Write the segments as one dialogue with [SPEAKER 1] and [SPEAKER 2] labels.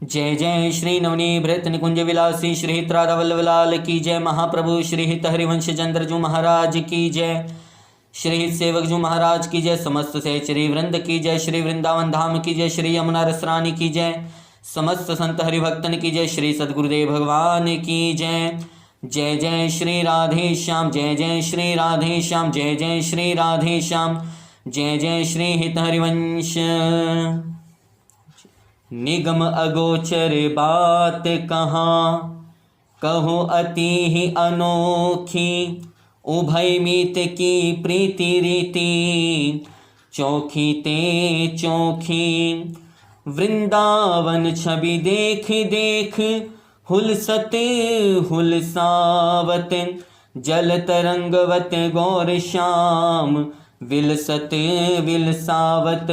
[SPEAKER 1] जय जय श्री नवनीभृत निकुंज विलासी श्री हित राधा वल्लभ लाल की जय। महाप्रभु श्री हित हरिवंश चंद्र जू महाराज की जय। श्री हित सेवक जू महाराज की जय। समस्त सहचरी वृंद की जय। श्री वृंदावन धाम की जय। श्री यमुना रसरानी की जय। समस्त संत हरिभक्तन की जय। श्री सद्गुरुदेव भगवान की जय। जय जय श्री राधे श्याम। जय जय श्री राधे श्याम। जय जय श्री राधे श्याम। जय जय श्री हित हरिवंश। निगम अगोचर बात कहाँ, कहो अति ही अनोखी। उभय मीत की प्रीति रीति, चौखी ते चौखी। वृंदावन छवि देख देख, हुलसत हुलसावत। जल तरंगवत गौर श्याम, विलसत विलसावत।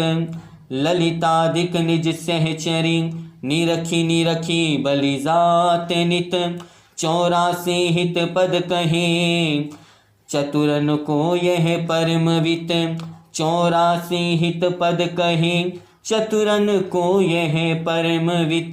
[SPEAKER 1] ललितादिक निज सहचरी, निरखी निरखी बलि जात नित। 84 हित पद कहे, चतुरन को यह परमवित। 84 हित पद कहे, चतुरन को यह परमवित।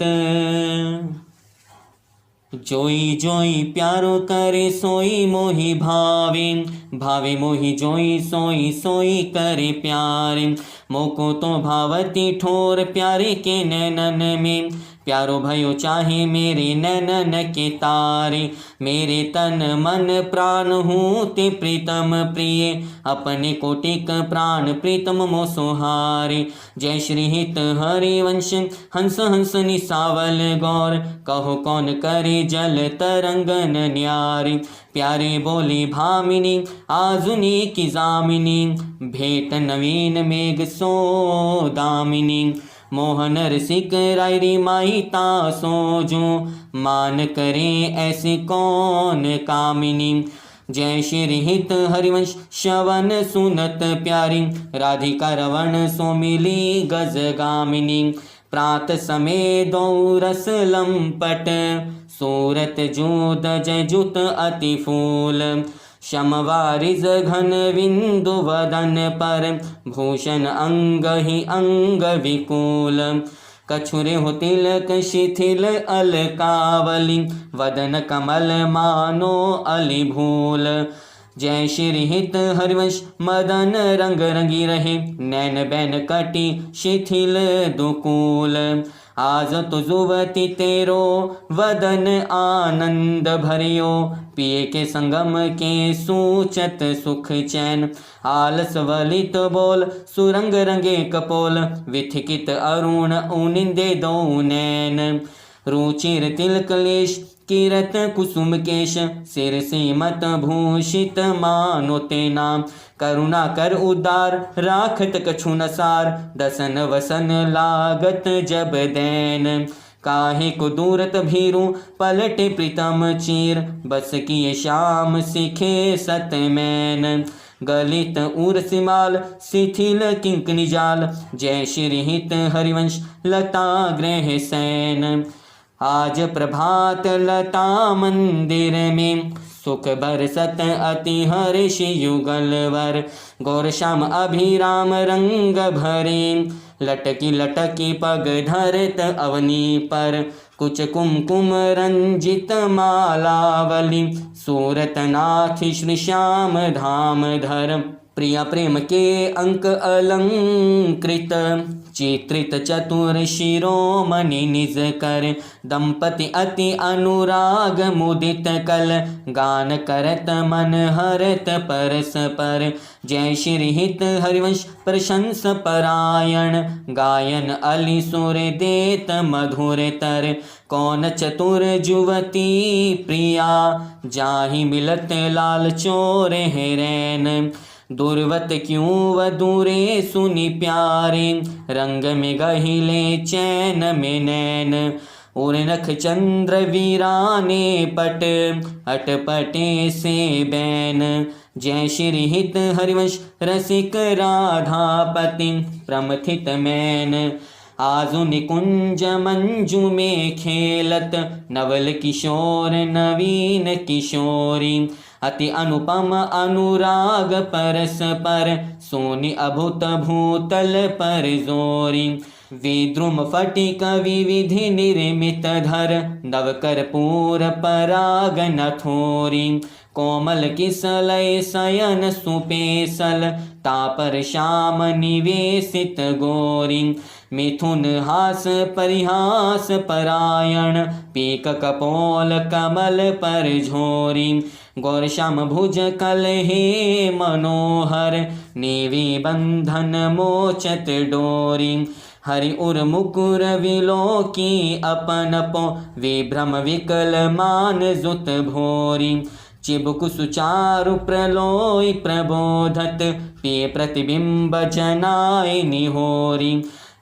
[SPEAKER 1] जोई जोई प्यारो करे, सोई मोहि भावे। भावे मोहि जोई, सोई सोई करे प्यारे। मोको तो भावती ठोर, प्यारे के नैनन में। प्यारो भयो चाहे मेरे नैनन के तारे। मेरे तन मन प्राण हूँ ते प्रीतम प्रिय। अपने कोटिक प्राण प्रीतम मो सोहारे। जय श्री हित हरिवंश, हंस हंस निसावल गौर। कहो कौन करे जल तरंगन न्यारी। प्यारे बोली भामिनी, आजुनी की जामिनी। भेंट नवीन मेघ सो दामिनी। मोहन रसिक रायरी माही तासो जो। मान करे ऐसी कौन कामिनी। जय श्री हित हरिवंश, श्रवण सुनत प्यारी। राधिका रवण सो मिली गज गामिनी। प्रात समय दो रस लंपट, सूरत जूद जय जुत अति फूल। शमवारिज घन विंदु वदन पर, भूषण अंग ही अंग विकूल। कछुरे हो तिलक शिथिल अलकावली। वदन कमल मानो अली भूल। जय श्री हित हरिवंश, मदन रंग रंगी रहे। नैन बैन कटी शिथिल दुकूल। आज तो जुवती तेरो, वदन आनंद भरियो। पिए के संगम के सूचत सुख चैन। आलस वलित बोल, सुरंग रंगे कपोल। विथिकित अरुण उनिंदे दो नैन। रुचिर तिलकलेश, किरत कुसुम केश। सिर सीमत भूषित मानो ते नाम। करुणा कर उदार, राखत कछु न सार। दसन वसन लागत जब दैन। काहे को दूरत भीरू, पलटे प्रीतम चीर। बस किए श्याम सीखे सतमैन। गलित उर सिमाल, शिथिल किंकनी जाल। जय श्री हित हरिवंश, लता गृह सैन। आज प्रभात लता मंदिर में, सुख बरसत अति हर्ष युगलवर। गौर श्याम अभिराम रंग भरे। लटकी लटकी पग धरत अवनी पर। कुछ कुमकुम रंजित मालावली। सूरत नाथ श्री श्याम धाम धर। प्रिया प्रेम के अंक अलंकृत, चित्रित चतुर शिरोमणि निज कर। दंपति अति अनुराग मुदित कल, गान करत मन हरत परस पर। जय श्री हित हरिवंश, प्रशंस परायण। गायन अली सुर देत मधुर तर। कौन चतुर जुवती प्रिया, जाहि मिलत लाल चोर हैरैन। दुर्वत क्यों व दूरे सुनि प्यारे। रंग में गहिले चैन में नैन। और नख चंद्र वीराने पट, अटपटे से बैन। जय श्री हित हरिवंश, रसिक राधापति प्रमथित मैन। आजु निकुंज मंजू में खेलत, नवल किशोर नवीन किशोरी। अति अनुपम अनुराग परस पर, सोनि अभूत भूतल पर जोरी। विद्रुम फटिक विविधि निर्मित धर नवकर्पूर पराग नथोरी कोमल किसलय शयन सुपेसल तापर श्याम निवेशित गोरी मिथुन हास परिहास परायण पीक कपोल कमल पर झोरी गौरश्याम भुज कल हे मनोहर नेवी बंधन मोचत डोरी हरि उर मुकुर विलोकी अपन पो विभ्रम विकल मान जुत भोरी चिबुक सुचारु प्रलोय प्रबोधत पे प्रतिबिंब जनाय निहोरी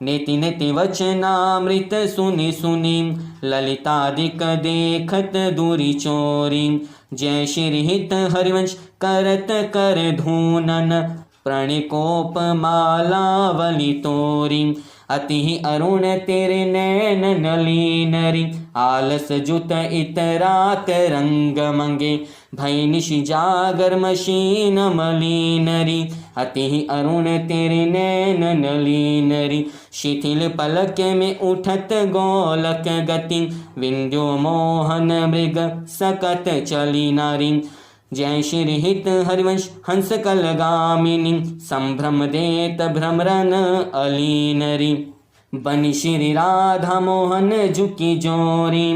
[SPEAKER 1] नेति नेति वचनामृत सुनि सुनि ललितादिक देखत दूरी चोरी जय श्री हित हरिवंश करत कर धूनन प्रणिकोप मालावली तोरी अति अरुण तेरे नैन नलीनरी आलस जुत इतरात रंग मंगे भय निशि जागर मशीन मलीनरी अति अरुण तेरे नैन नलीनरी शिथिल पलक में उठत गोलक गति विंध्यो मोहन मृग सकत चली नारी जय श्री हित हरिवंश हंस कलगामिनी संभ्रम देत भ्रमरन अलीनरी बनि श्री राधा मोहन झुकी जोरी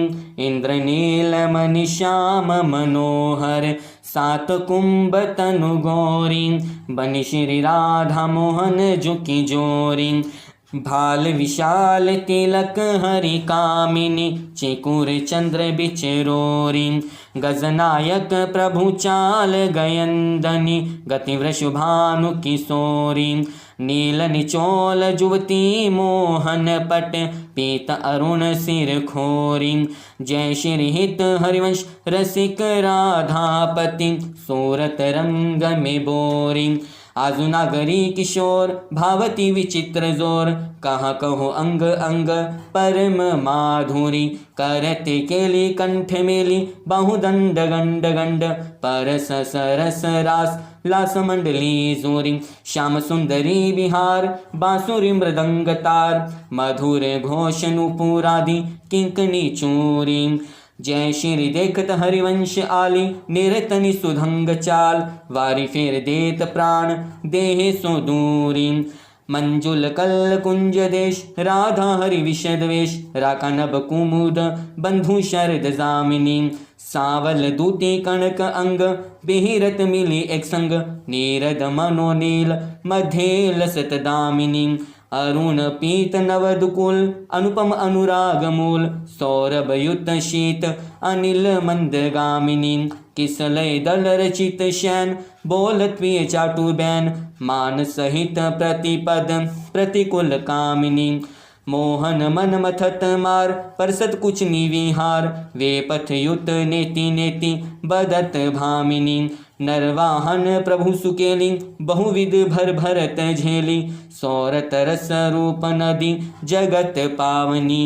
[SPEAKER 1] इंद्रनील मणि श्याम मनोहर सात कुंभ तनु गौरी बनि श्री राधा मोहन झुकी जोरी भाल विशाल तिलक हरि कामिनी चेकुर चंद्र बिचरोरी गजनायक प्रभु चाल गयंदनी गति वृषभानु किशोरी नील निचोल जुवती मोहन पट पीत अरुण सिर खोरी जय श्री हित हरिवंश रसिक राधापति सूरत रंग में बोरी आजु नागरी किशोर भावती विचित्र जोर कहाँ कहो अंग अंग परम माधुरी करते केली कंठ मेली बाहुदंड गंड गंड परस सरस रास लास मंडली जोरी श्याम सुंदरी बिहार बांसुरी मृदंग तार मधुर घोष नुपुरादि किंकनी चूरी जय श्री देखत हरिवंश आली निरतनि सुधंग चाल वारी फेर देत प्राण देहे सो दूरी मंजुल कल कुंज देश राधा हरि विशद वेश राका नभ कुमुद बंधु शरद जामिनी सावल दूती कणक अंग बिहिरत मिली एक संग नीरद मनोनील मध्य लसत दामिनी अरुण पीत नवदुकुल अनुपम अनुराग मूल सौरभ युत शीत अनिल मंदगामिनी किसलय दल रचित शैन बोलत प्रिय चाटु बैन मान सहित प्रतिपद प्रतिकुल कामिनी मोहन मन मथत मार परसत कुछ निविहार वे पथ युत नेति नेति बदत भामिनी नरवाहन प्रभु सुकेली बहुविध भर भरत झेली सौरत रस रूप नदी जगत पावनी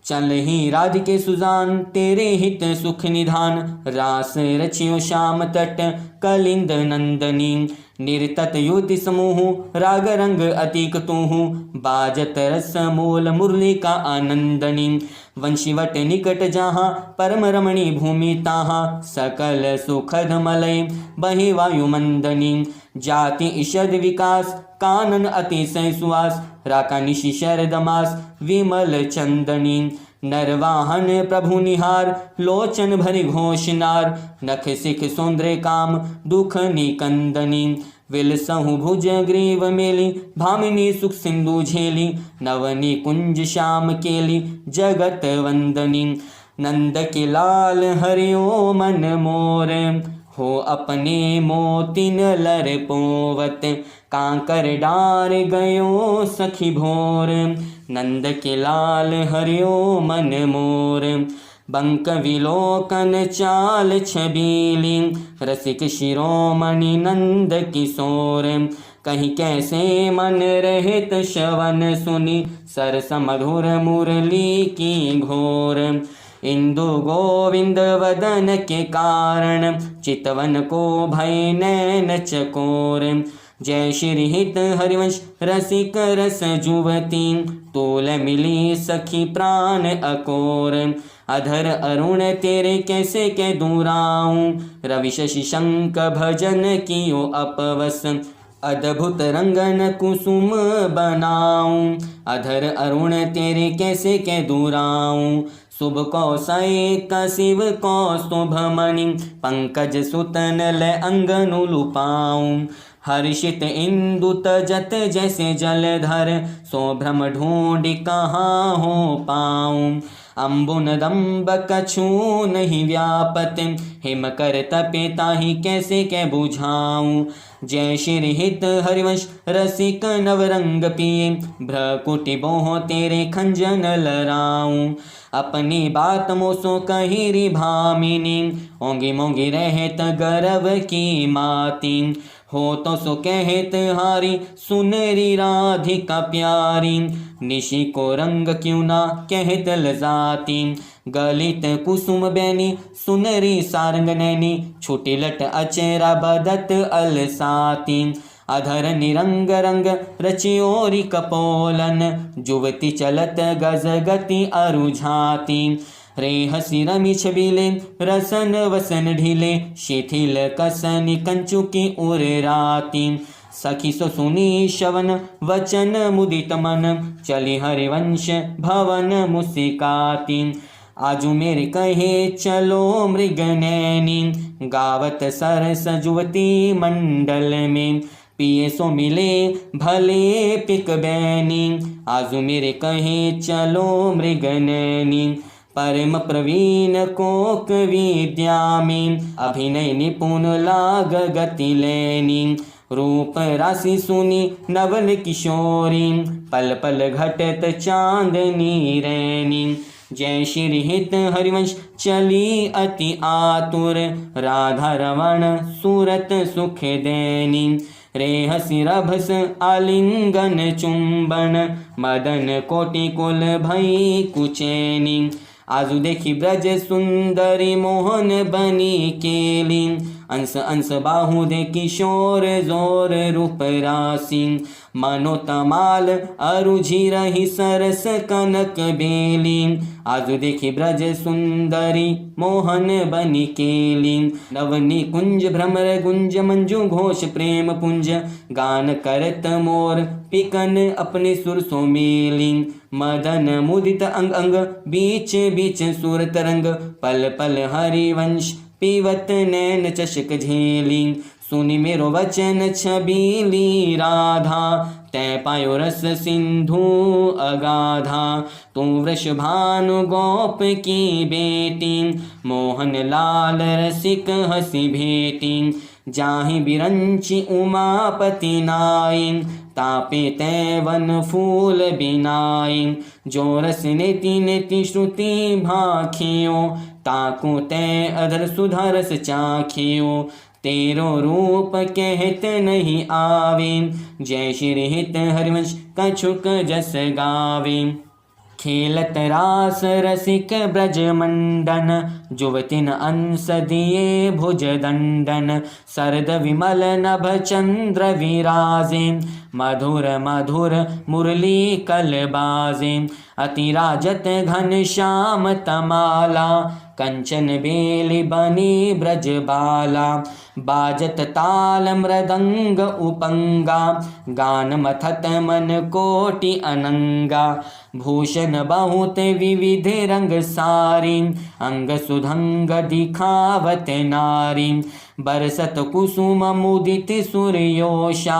[SPEAKER 1] चल ही राधिके सुजान तेरे हित सुख निधान रास रचियो श्याम तट कलिंद नंदनी निर्तत युति समूह राग रंग अतीक तूहू बाजत रस मूल मुरली का आनंदनी वंशीवट निकट जहाँ परम रमणी भूमि ताहाँ सकल सुखद मलय बहि वायुमंदनी जाति ईषद विकास कानन अतिशय सुवास राका निशि शरद मास विमल चंदनी नरवाहन प्रभु निहार लोचन भरि घोषनार नख सिख सौंद्र काम दुख निकंदनी विलसहु भुज ग्रीव मेली भामिनी सुख सिंधु झेली नवनी कुंज श्याम केली जगत वंदनी नंद के लाल हरिओ मन मोर हो अपने मोतिन लर पोवत कांकर डार गयो सखी भोर नंद के लाल हरिओ मन मोर बंक विलोकन चाल छबीली रसिक शिरोमणि नंद किशोर कहीं कैसे मन रहित श्रवण सुनी सरस मधुर मुरली की घोर इंदु गोविंद वदन के कारण चितवन को भय नैन चकोर जय श्री हित हरिवंश रसिक रस जुवती, तोल मिली सखी प्राण अकोर। अधर अरुण तेरे कैसे कै दूराऊं, रवि शशि शंक भजन कियो अपवस। अद्भुत रंगन कुसुम बनाऊं, अधर अरुण तेरे कैसे कै दूराऊं। शुभ कौशय कशिव कौस्तुभमणि, पंकज सुतन लय अंगनु लुपाऊं। हर्षित इंदु तजत जैसे जलधर, सो भ्रम ढूंढ कहाँ हो पाऊं। अम्बुन दम्ब कछु नहीं व्यापत, हिम कर तपे ताहि कैसे कै बुझाऊं। जय श्री हित हरिवंश रसिक नवरंग पिए, भ्रकुटि बोह तेरे खंजन लराऊं। अपनी बात मोसो कही रि भामिनी, ओंगी मोंगी रहत गर्व की माती। हो तो सो कहत हारी सुनरी राधिका प्यारी, निशि को रंग क्यों ना कहत लजाती। गलित कुसुम बैनी सुनरी सारंग नैनी, छुटी लट अचेरा बदत अलसाती। अधर निरंग रंग रचियोरी कपोलन, जुवती चलत गज गति अरुझाती। रे हसी रमी छबीले रसन वसन ढीले, शिथिल कसनी कंचुकी उर्राती। सखी सो सुनी श्रवण वचन मुदित मन, चली हरिवंश भवन मुस्काती। आजू मेरे कहे चलो मृग नैनी, गावत सरस जुवती मंडल में। पिए सो मिले भले पिक बैनी, आजू मेरे कहे चलो मृग नैनी। परम प्रवीण कोक विद्या में, अभिनय निपुण लाग गति लेनी। रूप राशि सुनी नवल किशोरी, पल पल घटत चांदनी रैनी। जय श्री हित हरिवंश चली अति आतुर, राधा रमण सूरत सुख देनी। रे हसी रभस आलिंगन चुंबन, मदन कोटि कुल भई कुचैनी। आजू देखी ब्रज सुंदरी मोहन बनी केली, अंश अंश बाहु दे किशोर जोर रूप राशि। मनोतमाल अरुझि रही सरस कनक बेली, आजू देखी ब्रज सुंदरी मोहन बनी केली। नवनी कुंज भ्रमर गुंज मंजू घोष प्रेम पुंज, गान करत मोर पिकन अपने सुर सो मेली। मदन मुदित अंग अंग बीच बीच सुर तरंग, पल पल हरिवंश पीवत नैन चषक झेली। सुनि मेरो वचन छबीली राधा, तै पायो रस सिंधु अगाधा। तू वृषभानु गोप की बेटी, मोहन लाल रसिक हसी भेटी। जाहि बिरंची उमापति नाई, तापे तै वन फूल बिनाई। जो रस नेति नेति श्रुति भाखियो, ताकू तै अधर सुधा रस चाखियो। तेरो रूप कहत नहीं आवे, जय श्री हित हरिवंश कछुक जस गावे। खेलत रास रसिक ब्रज मंडन, जुवतिन अंश दिए भुज दंडन। सरद विमल नभ चंद्र विराजे, मधुर मधुर मुरली कल बाजे। अति राजत घन श्याम तमाला, कंचन बेली बनी ब्रज बाला। बाजत ताल मृदंग उपंगा, गान मथत मन कोटि अनंगा। भूषण बहुत विविध रंग सारी, अंग सुधंग दिखावत नारी। बरसत कुसुम मुदित सूर्योषा,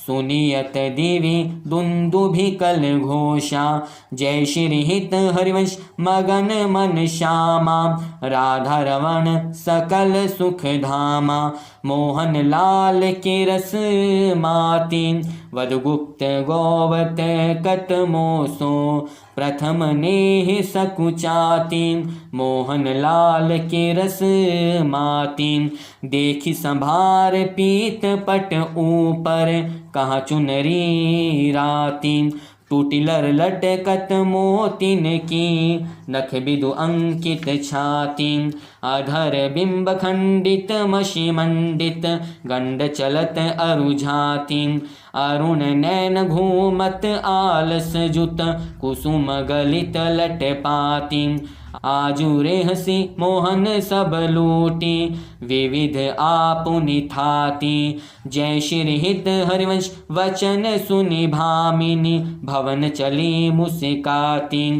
[SPEAKER 1] सुनियत दिवि दुंदुभिकल घोषा। जय श्री हित हरिवंश मगन मन श्यामा, राधा रमण सकल सुख धामा। मोहन लाल के रस माती, वधुगुप्त गोवत कत मोसो। प्रथम नेह सकुचाती, मोहन लाल के रस माती। देखी संभार पीत पट ऊपर, कहाँ चुनरी राती। टूटिलर लटकत मोतिन की, नख बिदु अंकित छाती। अधर बिंब खंडित मषि मंडित, गंड चलत अरु झाती। अरुण नैन घूमत आलस जुत, कुसुम गलित लट पाती। आजू रेहसी मोहन सब लूटी, विविध आपुनि थाती। जय श्री हित हरिवंश वचन सुनि भामिनी, भवन चली मुस्काती।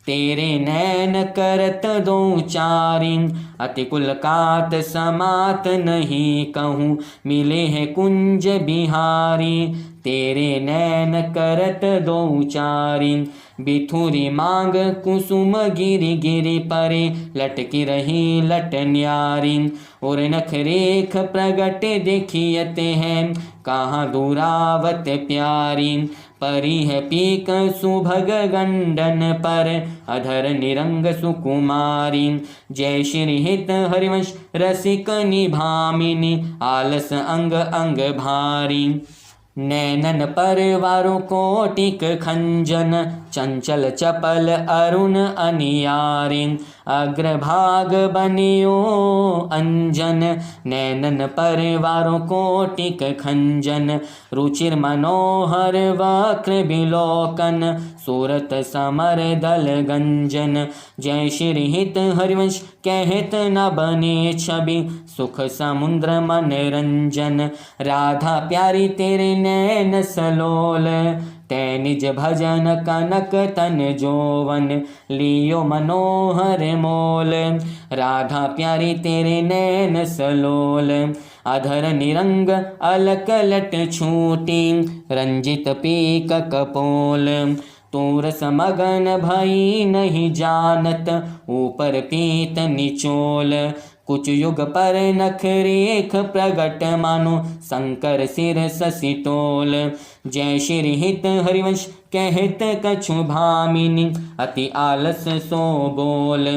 [SPEAKER 1] तेरे नैन करत दो चारी, अति कुलकात समात नहीं कहूँ, मिले हैं कुंज बिहारी। तेरे नैन करत दो चारी, बिथुरी मांग कुसुम गिरी गिरी परे, लटकी रही लट न्यारी। और नख रेख प्रगट देखियते हैं, कहाँ दूरावत प्यारी। परी है पीक सुभग गंडन पर, अधर निरंग सुकुमारी। जय श्री हित हरिवंश रसिक निभामिनी, आलस अंग अंग भारी। नैनन परवारों कोटिक खंजन, चंचल चपल अरुण अनियारी। अग्रभाग बनियो अंजन, नैनन परवारों कोटिक खंजन। रुचिर मनोहर वक्र बिलोकन, सूरत समर दल गंजन। जय श्री हित हरिवंश कहत न बने छवि, सुख समुद्र मनरंजन। राधा प्यारी तेरे नैन सलोल, तै निज भजन कनक तन जोवन। लियो मनोहर मोल, राधा प्यारी तेरे नैन सलोल। अधर निरंग अलक लट छूटी, रंजित पीक कपोल। तोर समगन भई नहीं जानत, ऊपर पीत निचोल। कुछ युग पर नख रेख प्रगट मानो, शंकर सिर शशि तोल। जय श्री हित हरिवंश कहत कछु भामिनी, अति आलस सो बोल।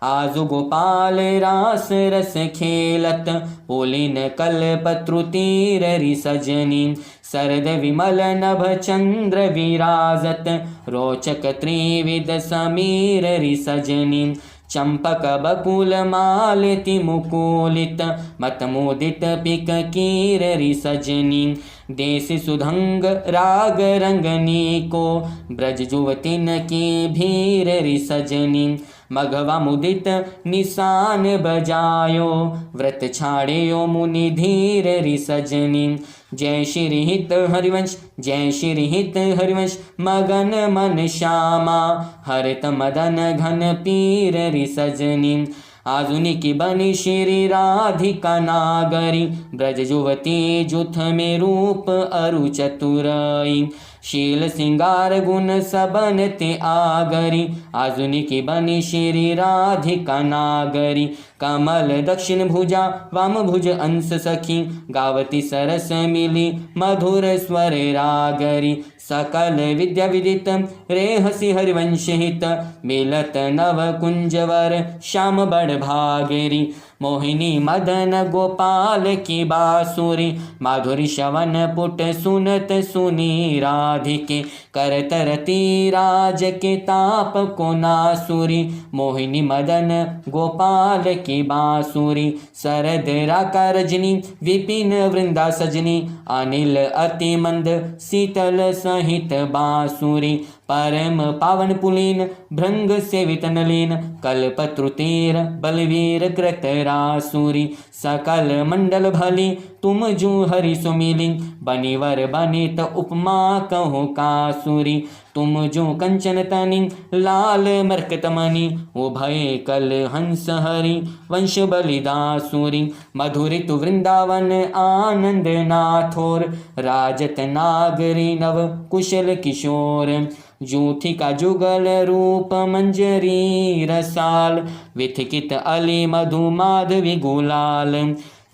[SPEAKER 1] आजु गोपाल रास रस खेलत, पुलिन कल्पत्रु तीर रि सजनी। सरद विमल नभ चंद्र विराजत, रोचक त्रिविध समीर रि सजनी। चंपक बकुल मालति मुकुलित, मत मोदित पिक कीर रि सजनी। देश सुधंग राग रंगनी को, ब्रज जुवतिन की भीर रि सजनी। मघवा मुदित निशान बजायो, व्रत छाड़ियो मुनि धीर रि सजनी। जय श्री हित हरिवंश जय श्री हित हरिवंश, मगन मन श्यामा, हरित मदन घन पीर रि सजनी। आधुनिक बनी श्री राधिका नागरी, ब्रज जुवती जुथ में रूप अरु चतुराई। शील सिंगार गुण सबन ते आगरी, आधुनिक बनी श्री राधिका नागरी। कमल दक्षिण भुजा वाम भुज अंश सखी, गावती सरस मिली मधुर स्वर रागरी। सकल विद्या विदित रेहसी हरिवंश हित, मिलत नव कुंजवर श्याम बड़ भागेरी। मोहिनी मदन गोपाल की बांसुरी, माधुरी श्रवण पुट सुनत सुनी राधिके। करत रति राज के ताप को नासुरी, मोहिनी मदन गोपाल की बांसुरी। शरद राका रजनी विपिन वृंदा सजनी, अनिल अति मंद शीतल सहित बांसुरी। परम पावन पुलीन भृंग सेवित नलीन, कल्पत्रु तीर बलवीर कृत रासुरी। सकल मंडल भली तुम जू हरि सुमिली, बनीवर बनित उपमा कहो कासुरी। तुम जो कंचन तनी लाल मरकत मणि, उभय कल हंस हरि वंश बलिदासुरी। मधुरित वृंदावन आनंद नाथोर, राजत नागरी नव कुशल किशोर। जूथी का जुगल रूप मंजरी रसाल, विथकित अली मधु माधवी गुलाल।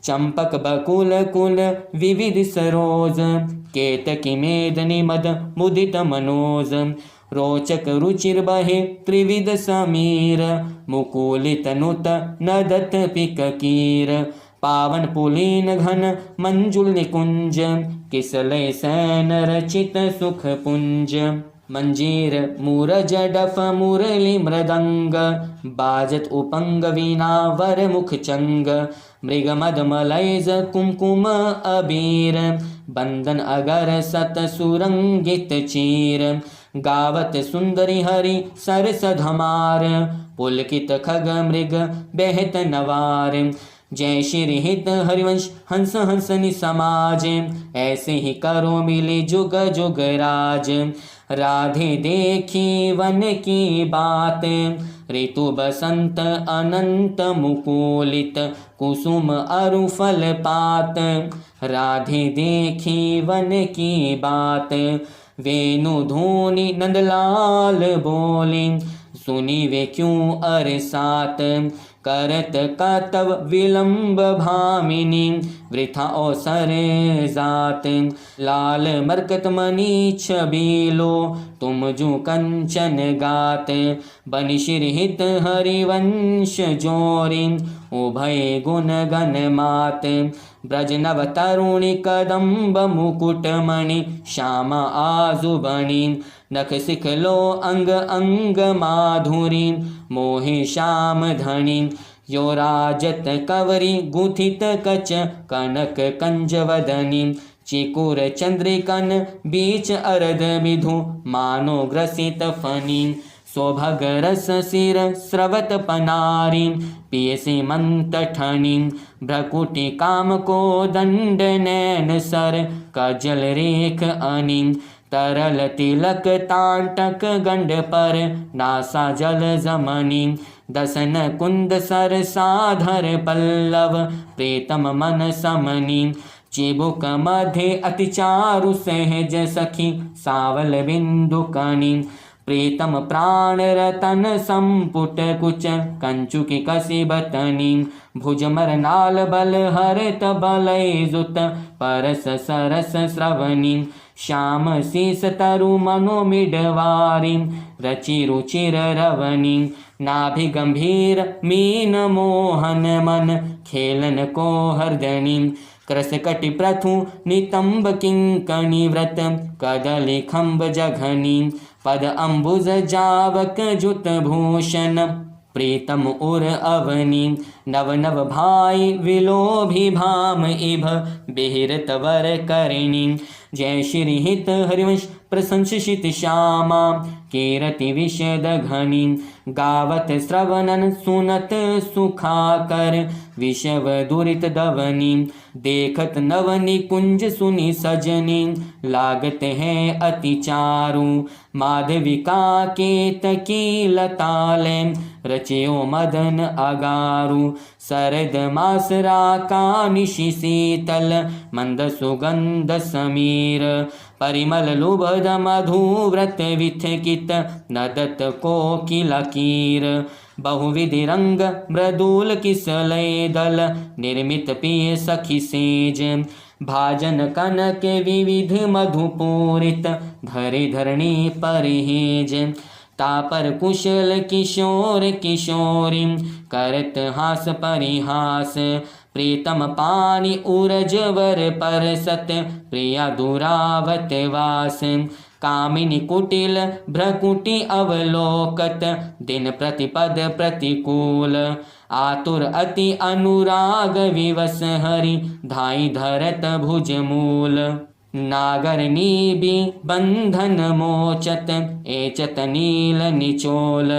[SPEAKER 1] चंपक बकुल कुल विविध सरोज, केतकी मेदनी मद मुदित मनोज। रोचक रुचिर बहे त्रिविध समीर, मुकुलित नुत नदत पिक कीर। पावन पुलीन घन मंजुल निकुंज, किसलय सैन रचित सुख पुंज। मंजीर मूरज डफ मुरली मृदंग बाजत उपंग वीणा वर मुख चंग मृग मद मलैज कुमकुम अबीर बंदन अगर सत सुरंगित चीर गावत सुंदरी हरि सरस धमार पुलकित खग मृग बेहत नवार जय श्री हित हरिवंश हंस हंसनि समाज ऐसे ही करो मिले जुग जुग राज राधे देखी वन की बात ऋतु बसंत अनंत मुकुलित कुसुम अरु फल पात राधे देखी वन की बात वेणु धोनी नंदलाल बोली सुनी वे क्यों अरसात करत कतव विलंब भामिनी वृथा अवसर जात लाल मरकत मनी छबीलो तुम जो कंचन गात बनिशिर हित हरिवंश जोरी उभय गुण गण मात ब्रज नव तरुणी कदम्ब मुकुट मणि श्यामा आजुबणी नख सिखलो अंग अंग माधुरी मोहि श्याम धनी यो राजत कवरी गुथित कच कनक कंज वदनी चिकुर चंद्रिकन बीच अरद विधु मानो ग्रसित फनी सौभग रस सिर स्रवत पनारी पियसी मंत ठनी भ्रकुटी काम को दंड नैन सर कजल रेख अनी तरल तिलक तांटक गंड पर नासा जल जमनी दसन कुंद सर साधर पल्लव प्रीतम मन समनी चिबुक मध्य अति चारु सहज सखी सावल बिंदु कणी प्रीतम प्राण रतन संपुट कुच कंचुकी कसी बतनी भुजमर नाल बल हरित बलय जुत परस सरस श्रवणी श्याम शीस तरु मनो मिडवारी रचि रुचिर रवनी नाभि गंभीर मीन मोहन मन खेलन को हरदनी कृस कटि प्रथु नितंब किंकणी व्रत कदली खंब जघनी पद अंबुज जावक जुत भूषण प्रीतम उर अवनी नव नव भाई विलोभी भाम इभ बिहिरत वर करिणी जय श्री हित हरिवंश प्रशंसित श्यामा कीरति विशद घनी गावत श्रवणन सुनत सुखाकर विषव दुरित दवनी देखत नवनी कुंज सुनी सजनी लागत है अति चारु माधविका केत की लताले रचयो मदन अगारु शरद मासरा का निशि शीतल मंद सुगंध समीर परिमल लुभद मधु व्रत विथकित नदत कोकिला कीर बहुविधि रंग मृदुल किसलय दल निर्मित पिय सखी सेज भाजन कनक विविध मधुपूरित धरे धरणी परिहेज तापर कुशल किशोर किशोरी करत हास परिहास प्रीतम पानी उरज वर परसत प्रिया दुरावत वास कामिनी कुटिल भ्रकुटी अवलोकत दिन प्रतिपद प्रतिकूल आतुर अति अनुराग विवश हरि धाई धरत भुज मूल नागर नीबी बंधन मोचत एचत नील निचोल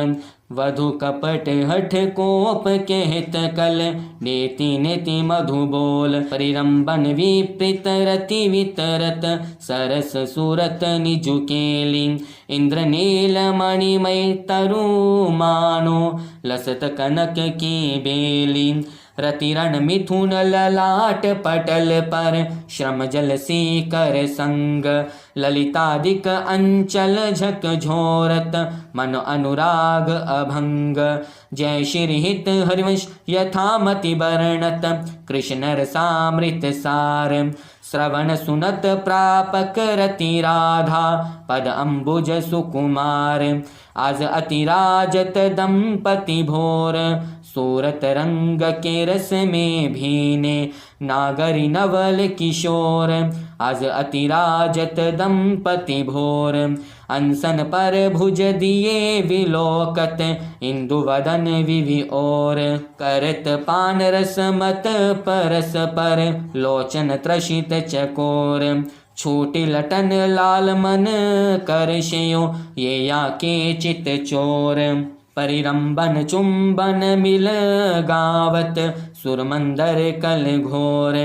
[SPEAKER 1] वधु कपट हठ कोप कहत कल नेति नेति मधु बोल परिरंबन विपरीत रति वितरत सरस सूरत निजु केली इंद्र नील मणिमय तरु मानो लसत कनक की बेली रतिरण मिथुन ललाट पटल पर श्रम जल सी कर संग ललितादिक अंचल झक झोरत मन अनुराग अभंग जय श्री हित हरिवंश यथामति वर्णत कृष्ण रसामृत सार श्रवण सुनत प्रापक रति राधा पद अंबुज सुकुमार आज अति राजत दंपति भोर सूरत रंग के रस में भीने नागरी नवल किशोर आज अति राजत दंपति भोर अनसन पर भुज दिए विलोकत इंदु वदन विवि और करत पान रस मत परस पर लोचन त्रषित चकोर छूटी लटन लाल मन करशयो ये या के चित चोर परिरंबन चुंबन मिल गावत सुरमंदर कल घोर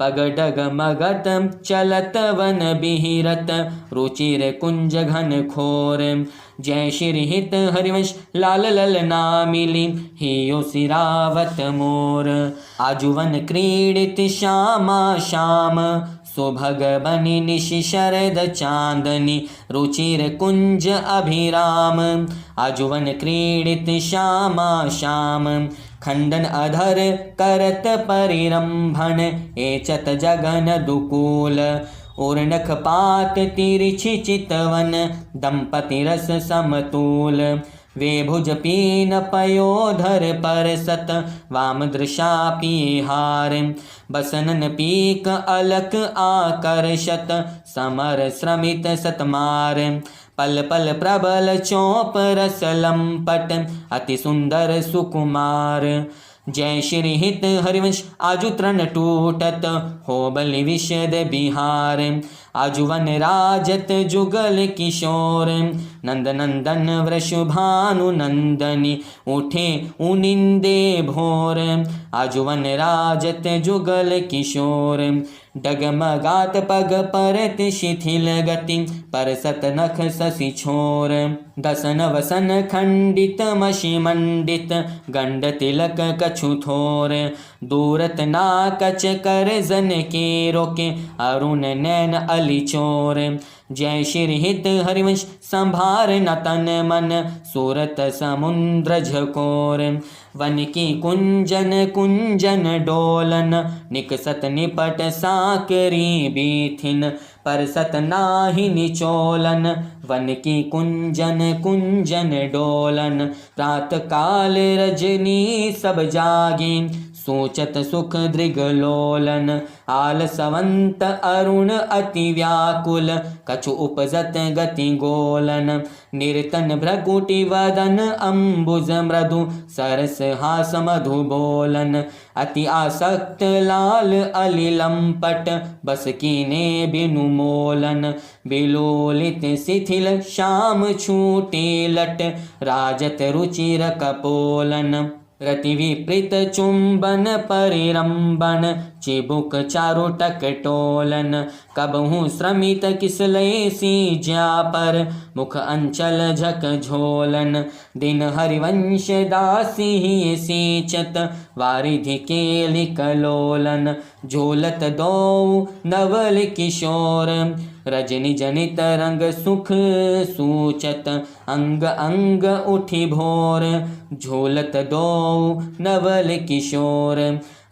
[SPEAKER 1] पग डग मगत चलत वन बिहिरत रुचिर कुंज घन खोर जय श्री हित हरिवंश लाल ललना मिली हियो सिरावत मोर आजुवन क्रीडित श्यामा श्याम सुभग बनी निशि शरद चांदनी रुचिर कुंज अभिराम आजुवन क्रीडित श्यामा श्याम खंडन अधर करत परिरंभन एचत जगन दुकूल उर्नख पात तिरछी चितवन दंपति रस समतूल वे भुज पीन पयोधर पर सत वाम दृशा पीहार बसनन पीक अलक आकर्षत समर श्रमित सतमार पल पल प्रबल चौप रस लंपट अति सुंदर सुकुमार जय श्री हित हरिवंश आजु तृण टूटत हो बलि विशद बिहार आजुवन राजत जुगल किशोर नंद नंदन वृषभानु नंदनी उठे उनिंदे भोर आजुवन राजत जुगल किशोर डगमगात पग परत शिथिल गति परसत नख शशि छोर दसन वसन खंडित मषि मंडित गंड तिलक कछु थोर दूरत ना कच कर जन के रोके अरुण नैन अली चोर जय श्री हित हरिवंश संभार न तन मन सूरत समुद्र झकोर वन की कुंजन कुंजन डोलन निकसत निपट साकरी बीथिन परसत नाही निचोलन वन की कुंजन कुंजन डोलन प्रात काल रजनी सब जागी सोचत सुख दृगलोलन आलसवंत अरुण अति व्याकुल कछु उपजत गति गोलन निर्तन भ्रकुटी वदन अम्बुज मृदु सरस हास मधु बोलन अति आसक्त लाल अली लंपट बस कीने बिनु मोलन बिलोलित शिथिल श्याम छूटे लट राजत रुचिर कपोलन रति विपरीत चुंबन परिरंबन चिबुक चारु टकटोलन कबहू श्रमित किसलय सी ज्या पर मुख अंचल झक झोलन दिन हरिवंश दासी ही सींचत वारिधि केलि कलोलन झोलत दो नवल किशोर रजनी जनित रंग सुख सूचत अंग अंग उठी भोर झोलत दो नवल किशोर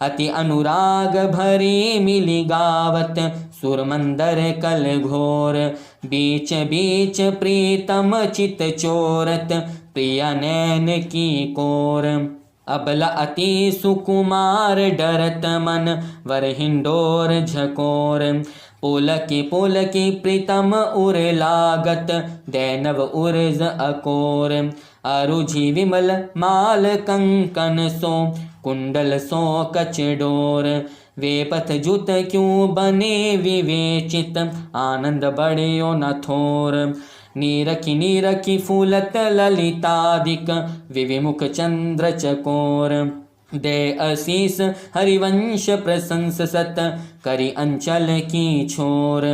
[SPEAKER 1] अति अनुराग भरी मिली गावत सुरमंदर कल घोर बीच बीच प्रीतम चित चोरत प्रिया नैन की कोर अबला अति सुकुमार डरत मन वर हिंडोर झकोर पोलकी प्रीतम उर लागत दैनव उर्ज अकोर अरुझि विमल माल कंकन सो कुंडल सो कच डोर वे पथ जुत क्यों बने विवेचित आनंद बढ़ियो न थोर नीरखी फूलत ललितादिक विविमुख चंद्र चकोर दे असीस हरिवंश प्रशंस सत करी अंचल की छोर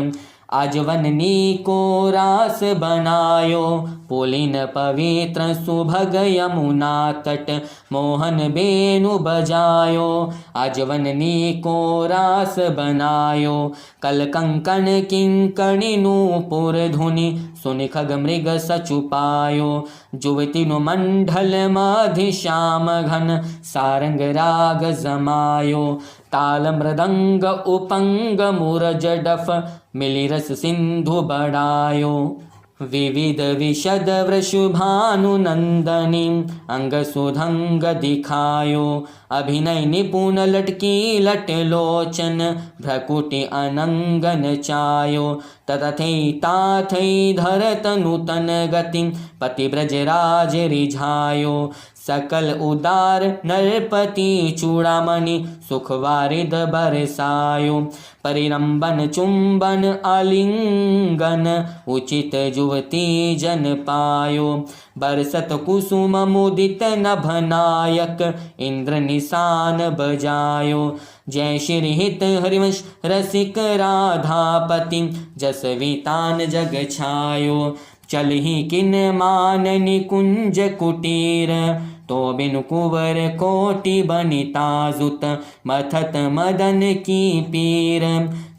[SPEAKER 1] आजवननी को रास बनायो पुलिन पवित्र सुभग यमुना तट मोहन बेनु बजायो आजवननी को रास बनायो कल कंकण किंकणी नूपुर धुनि सुनि खग मृग सचुपायो जुवतिनु मंडल मधि श्याम घन सारंग राग जमायो ताल मृदंग उपंग मुरज डफ मिली रस सिंधु बढ़ायो विविध विशद वृषभानु नंदनी अंग सुधंग दिखायो अभिनय निपुण लटकी लट लोचन भ्रकुटी अनंगन चायो ततथैताथै धरत नूतन गतिं पतिव्रजराज रिझायो। सकल उदार नरपति चूड़ामणि सुख वारिद बरसायो। परिरंबन चुंबन आलिंगन उचित जुवती जन पायो। बरसत कुसुम मुदित नभनायक इंद्र निशान बजायो। जय श्री हित हरिवंश रसिक राधापति जस वितान जग छायो। चलहि किन मान निकुंज कुटीर तो बिनु कुंवर कोटि बनिता जुत मथत मदन की पीर।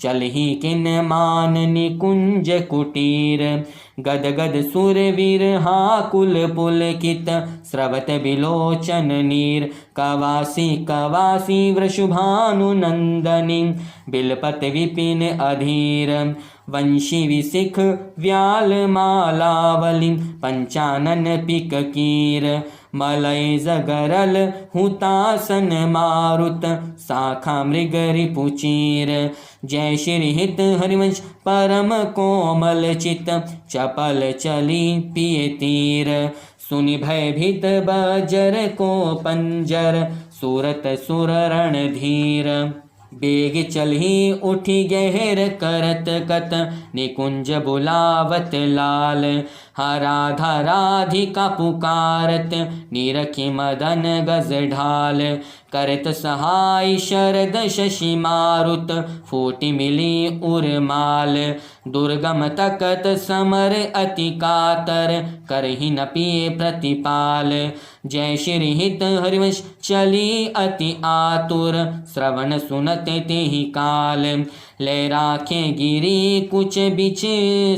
[SPEAKER 1] चलहि किन मान निकुंज कुटीर गद गद सुरवीर हाकुल पुलकित स्रवत बिलोचन नीर। कवासी कवासी वृषभानु नंदनी बिलपत विपिन अधीर। वंशी विशिख व्याल मालावली पंचानन पिक कीर। मलय जगरल हुतासन मारुत शाखा मृग रिपुचीर। जय श्री हित हरिवंश परम कोमल चित चपल चली पिय तीर। सुनि भयभीत बजर को पंजर सूरत सुर रणधीर। बेग चलहि उठि गहर करत कत निकुंज बुलावत लाल। राधा राधिका पुकारत निरखि मदन गज ढाल। करत सहाय शरद शशि मारुत फूटि मिली उर्माल। दुर्गम तकत समर अति कातर करहि न पिए प्रतिपाल। जय श्री हित हरिवंश चली अति आतुर श्रवण सुनत तेहि काल। ले राखे गिरी कुछ बिच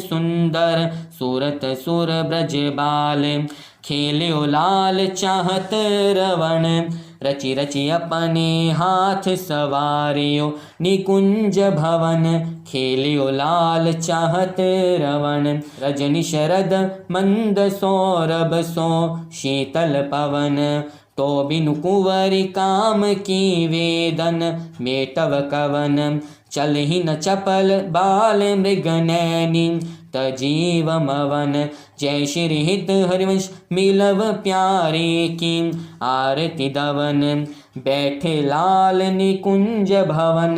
[SPEAKER 1] सुंदर सूरत सुर ब्रज बाल। खेल्यो लाल चाहत रवण रचि रचि अपने हाथ सवारियो। निकुंज भवन खेल्यो लाल चाहत रवण। रजनी शरद मंद सौरभ सो शीतल पवन। तो बिनु कुंवरी काम की वेदन मेटव कवन। चलहि न चपल बाल मृग नैनी तजीव मवन। जय श्री हित हरिवंश मिलव प्यारे की आरती दवन। बैठे लाल निकुंज भवन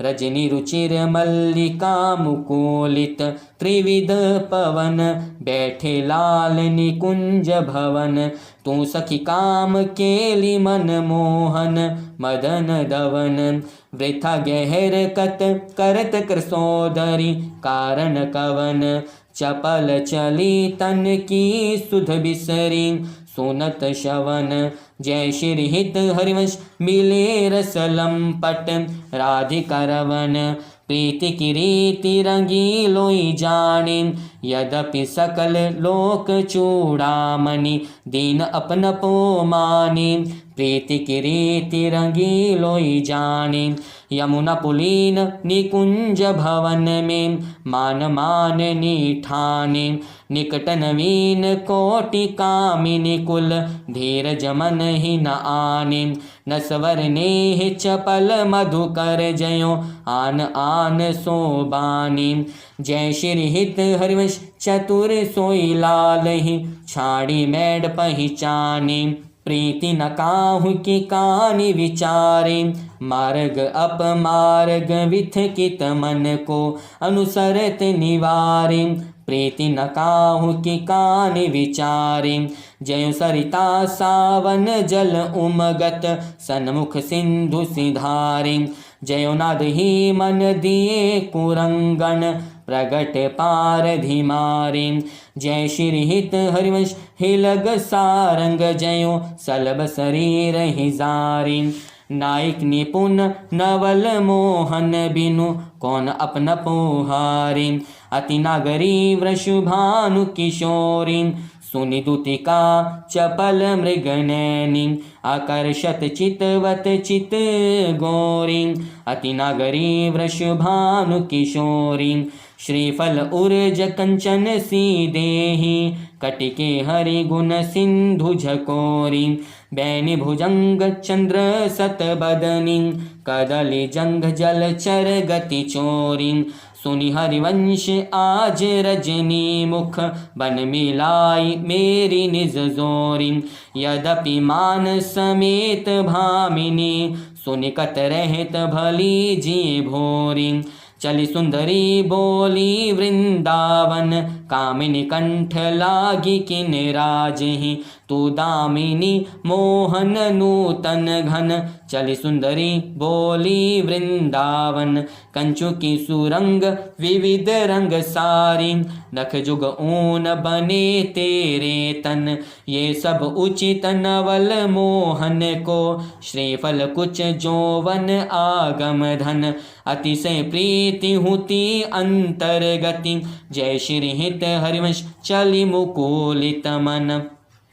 [SPEAKER 1] रजनी रुचिर मल्लिका मुकुलित त्रिविध पवन। बैठे लाल निकुंज भवन तू सखी काम केली मन मोहन मदन दवन। वृथा गहर कत करत कृसोदरी कारण कवन। चपल चली तन की सुध बिसरी सुनत शवन। जय श्री हित हरिवंश मिले रस लंपट राधिका रवन। प्रीति की रीति रंगी लोई जाने यद्यपि सकल लोक चूड़ामणि दीन अपन पो माने। प्रीति की रीति रंगी लोई जाने यमुना पुलीन निकुंज भवन में मान मान निठाने। निकट नवीन कोटि कामिनी कुल धीर जमन ही न आने। नसवर नेह चपल मधुकर जयो आन आन सोबानी। जय श्री हित हरिवंश चतुर सोई लाल ही छाड़ी मैड पहचानी। प्रीति न काहू की कानि विचारे मार्ग अपमार्ग विथ कित मन को अनुसरत निवारे। प्रीति न काहू की कानि विचारे जय सरिता सावन जल उमगत सन्मुख सिंधु सिधारे। जयो नाद ही मन दिए कुरंगन प्रगट पारधि मारे। जय श्री हित हरिवंश हिलग सारंग जयो सलभ शरीर हिजारी। नायक निपुण नवल मोहन बिनु कौन अपन पोहारी। अति नागरी वृषभानु किशोरी सुनि दुतिका चपल मृग नैनी। आकर्षत चितवत चित गौरी अति नागरी वृषभानु किशोरी। श्रीफल उर्ज कंचन सी देही कटिके हरि गुण सिंधु झकोरी। बैनी भुजंग चंद्र सत बदनी कदली जंग जल चर गति चोरी। सुनि हरिवंश आज रजनी मुख बन मिलाई मेरी निज जोरी। यद्यपि मान समेत भामिनी सुनिकट रहत भली जी भोरी। चली सुंदरी बोली वृंदावन कामिनी कंठ लागी किन राजहि। तू दामिनी मोहन नूतन घन चली सुंदरी बोली वृंदावन। कंचु की सुरंग विविध रंग सारी नख जुग ऊन बने तेरे तन। ये सब उचित नवल मोहन को श्रीफल कुछ जोवन आगम धन। अतिशय प्रीति हुती अंतर्गति जय श्री हित हरिवंश चली मुकुलित मन।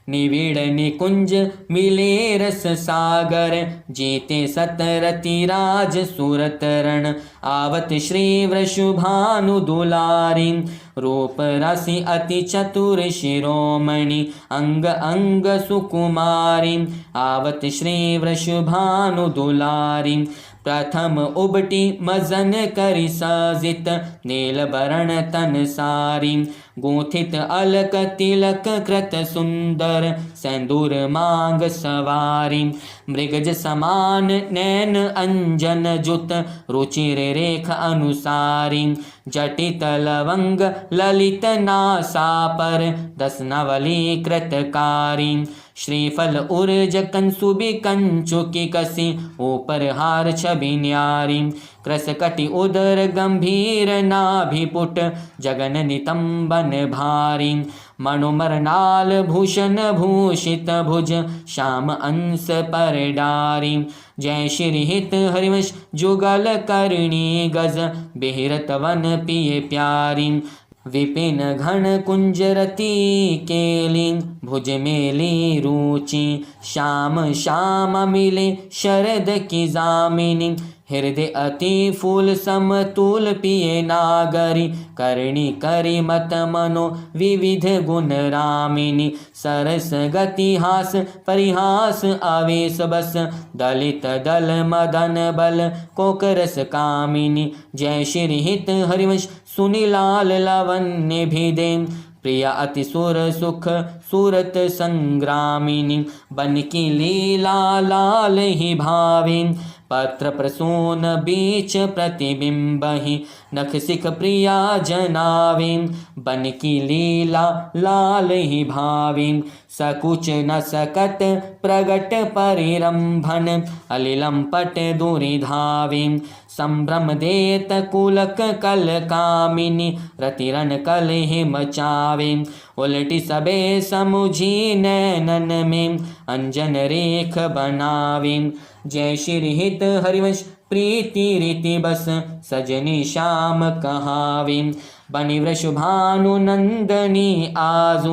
[SPEAKER 1] निविड़ निकुंज मिले रस सागर जीते सतरति राज सूरत रण। आवत श्री वृषभानु दुलारी रूप राशि अति चतुर शिरोमणि अंग अंग सुकुमारी। आवत श्री वृषभानु दुलारी प्रथम उबटी मजन करि सजित नील बरण तन सारी। गुंथित अलक तिलक कृत सुंदर सेंदूर मांग सवारी। मृगज समान नैन अंजन जुत रुचिर रेख अनुसारी। जटित लवंग ललित नासा पर दस नवली कृतकारी। श्रीफल उर्ज कंसुबि कंचुकी कसी ऊपर हार छवि न्यारी। कृस कटि उदर गंभीर नाभिपुट जगन नितंबन भारी। मणुमरनाल भूषण भूषित भुज श्याम अंश पर डारी। जय श्री हित हरिवंश जुगल करणी गज बिहरत वन पिय प्यारी। विपिन घन कुंजरती केली भुज मेली रुचि। श्याम श्याम मिले शरद की जामिनी हृदय अति फूल समतुल पिए नागरी। करणी करी मत मनो विविध गुण रामिनी। सरस गति हास परिहास आवेश बस दलित दल मदन बल कोकरस कामिनी। जय श्री हित हरिवंश सुनि लाल लावण्य भिदे प्रिया अति सुर सुख सूरत संग्रामिनी। बन की लीला लाल ही भावी पत्र प्रसून बीच प्रतिबिंबहि नख सिख प्रिया जनावी। बन की लीला लाल ही भावी सकुच न सकत प्रगट परिरंभन अलिलंपट दूरी धावी। संभ्रम देत कुलक कल कामिनी रतिरन कल ही मचावे। उलटी सबे समुझी नैनन में अंजन रेख बनावी। जय श्री हित हरिवंश प्रीति रीति बस सजनी श्याम कहावी। बनि वृषभानु नंदनी आजू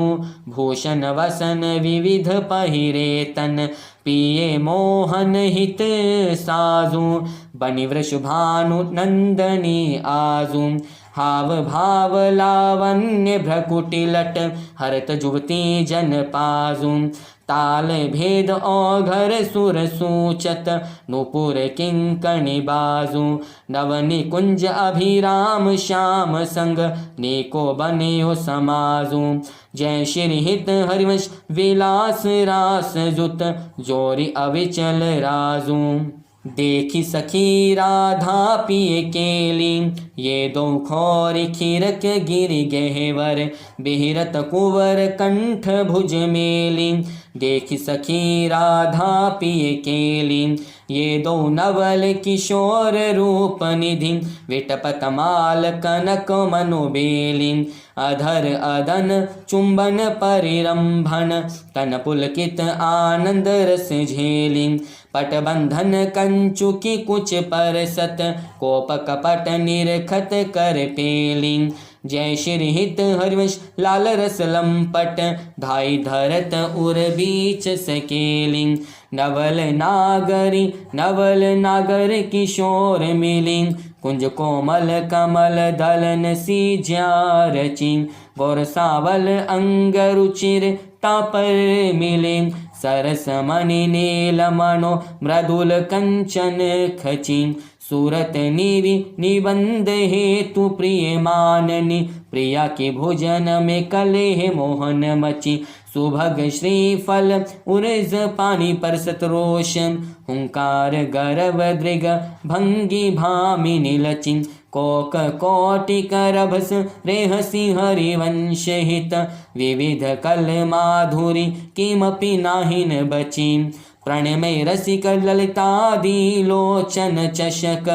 [SPEAKER 1] भूषण वसन विविध पहिरे तन पिए मोहन हित साजू। बनि वृषभानु नंदनी आजू हाव भाव लावण्य भ्रकुटी लट हरत जुवती जन पाजू। ताल भेद औघर सुर सूचत नूपुर किंकणी बाजू। नवनी कुंज अभिराम श्याम संग नीको बनियो समाजू। जय श्री हित हरिवंश विलास रास जुत जोरी अविचल राजू। देखी सखी राधा पिए केली ये दो खोरी खीरक गिरि गहवर बिहरत कुंवर कंठ भुज मेली। देखी सखी राधा पिए केली ये दो नवल किशोर रूप निधि विटपत माल कनक मनोबेली। अधर अदन चुंबन परिरंभन तन पुलकित आनंद रस झेली। पटबंधन कंचुकी कुछ परसत कोप कपट निरखत कर पेली। जय श्री हित हरिवंश लाल रस लंपट धाई धरत उर बीच सकेली। नवल नागर किशोर मिली कुंज कोमल कमल दलन सी ज्यारची। गौर सावल अंग रुचिर तापर मिले सरस मणि नील मनो मृदुल कंचन खची। सूरत निबंध हेतु प्रिय माननी, प्रिया के भोजन में कलेह मोहन मची। सुभग श्रीफल उर्ज पानी परसत रोष, हुंकार गर्भ दृग भंगी भामिनी लची। कोक कोटिक रभस रेहसी हरिवंश हित, विविध कल माधुरी किमपि नाहिन बची। प्रणमय रसिक ललितादि लोचन चषक,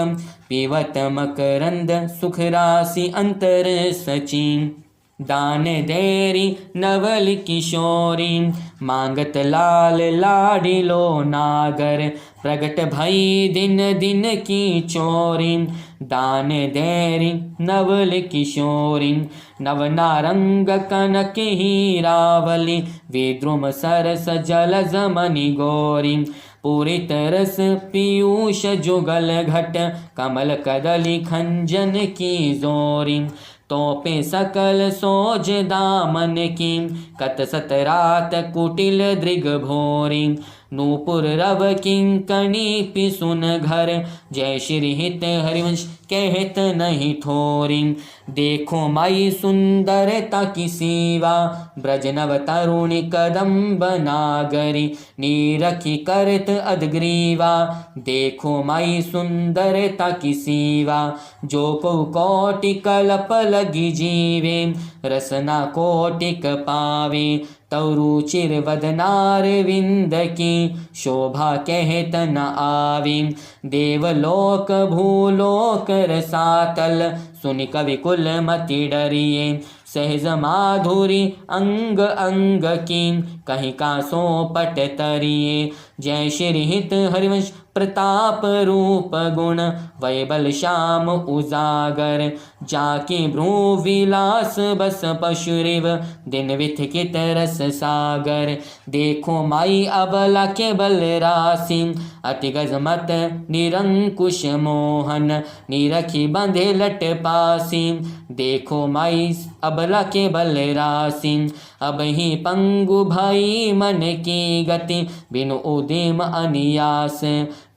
[SPEAKER 1] पीवत मकरंद सुख राशि अंतर सची। दान देरी नवल किशोरी, मांगत लाल लाडिलो नागर। प्रगट भई दिन दिन की चोरी, दान देरी नवल किशोरी। नव नारंग कनक हीरावली, विद्रुम सरस जलज मणि गौरी। पूरित रस पीयूष जुगल घट, कमल कदली खंजन की जोरी। तोपे सकल सोज दामन की, कत सत रात कुटिल दृग भोरी। नूपुर रव किंकणी पिसुन घर, जय श्री हित हरिवंश कहत नहीं थोरी। देखो माई सुंदरता की सीवा, ब्रज नव तरुणी कदम्ब नागरी। नीरखी करत अधग्रीवा, देखो माई सुंदरता की सीवा। जो को कोटि कल्प लगी जीवे, रसना कोटिक पावे। तव रुचिर वदनार विंद की, शोभा कहत न आवी। देवलोक भूलोक रसातल, सुनि कवि कुल मति डरिए। सहज माधुरी अंग अंग की, कहीं का सो पट तरिए। जय श्री हित हरिवंश प्रताप रूप गुण, वैबल श्याम उजागर। जाके भ्रू विलास बस पशुरिव, दिन विथकित रस सागर। देखो माई अबला के बल राशि, अति गजमत निरंकुश मोहन। निरखी बंधे लट पासी, देखो माई अबला के बल राशि। अब ही पंगु भाई मन की गति, बिनु उदिम अनियास।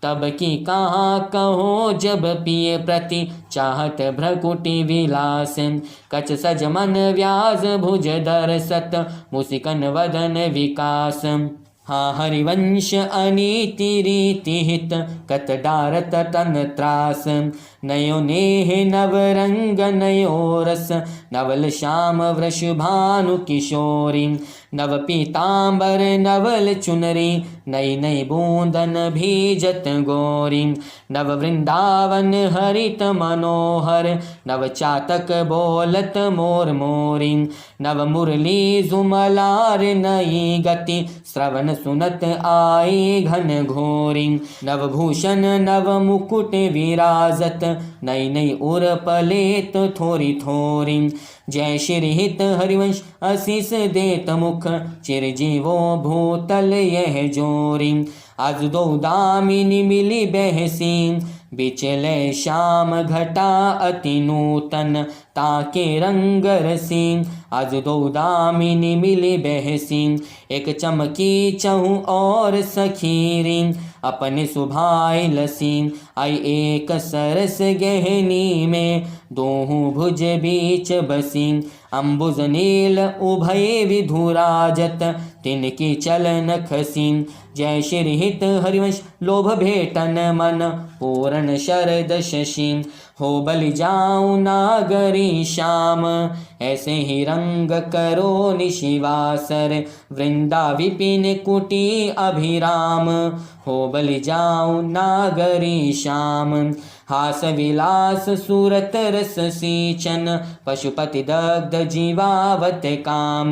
[SPEAKER 1] तब की कहाँ कहो जब पिए प्रति, चाहत भ्रकुटी विलास। कच सज मन व्याज भुज दरसत, मुसिकन वदन विकास। हाँ हरिवंश अनीति रीति हित, कत डारत तन त्रास। नयो नेह नव रंग नयो रस, नवल श्याम वृषभानु किशोरी। नव पीतांबर नवल चुनरी, नई नई बूंदन भीजत गोरी। नव वृंदावन हरित मनोहर, नव चातक बोलत मोर मोरी। नव मुरली जुमलार नई गति, श्रवण सुनत आए घन घोरी। नव भूषण नव मुकुट विराजत, नई नई उर पलेत थोरी थोरी। जय श्री हित हरिवंश असीस देत मुख, चिरजीवो भूतल यह जोरी। आज दो दामिनी मिली बहसी, बिचले श्याम घटा अति नूतन, ताके रंग रसी। आज दो दामिनी मिली बहसी, एक चमकी चहु और सखीरी। अपने सुभाई लसी, आई एक सरस गहनी में, दोहु भुज बीच बसी। अम्बुज नील उभय विधुराजत, तिनकी चलन खसी। जय श्री हित हरिवंश लोभ भेटन मन, पूर्ण शरद शशि। हो बलि जाऊं नागरी श्याम, ऐसे ही रंग करो निशिवासर। वृंदा विपिन कुटी अभिराम, हो बलि जाऊं नागरी श्याम। हास विलास सूरत रस सींचन, पशुपति दग्ध जीवावत काम।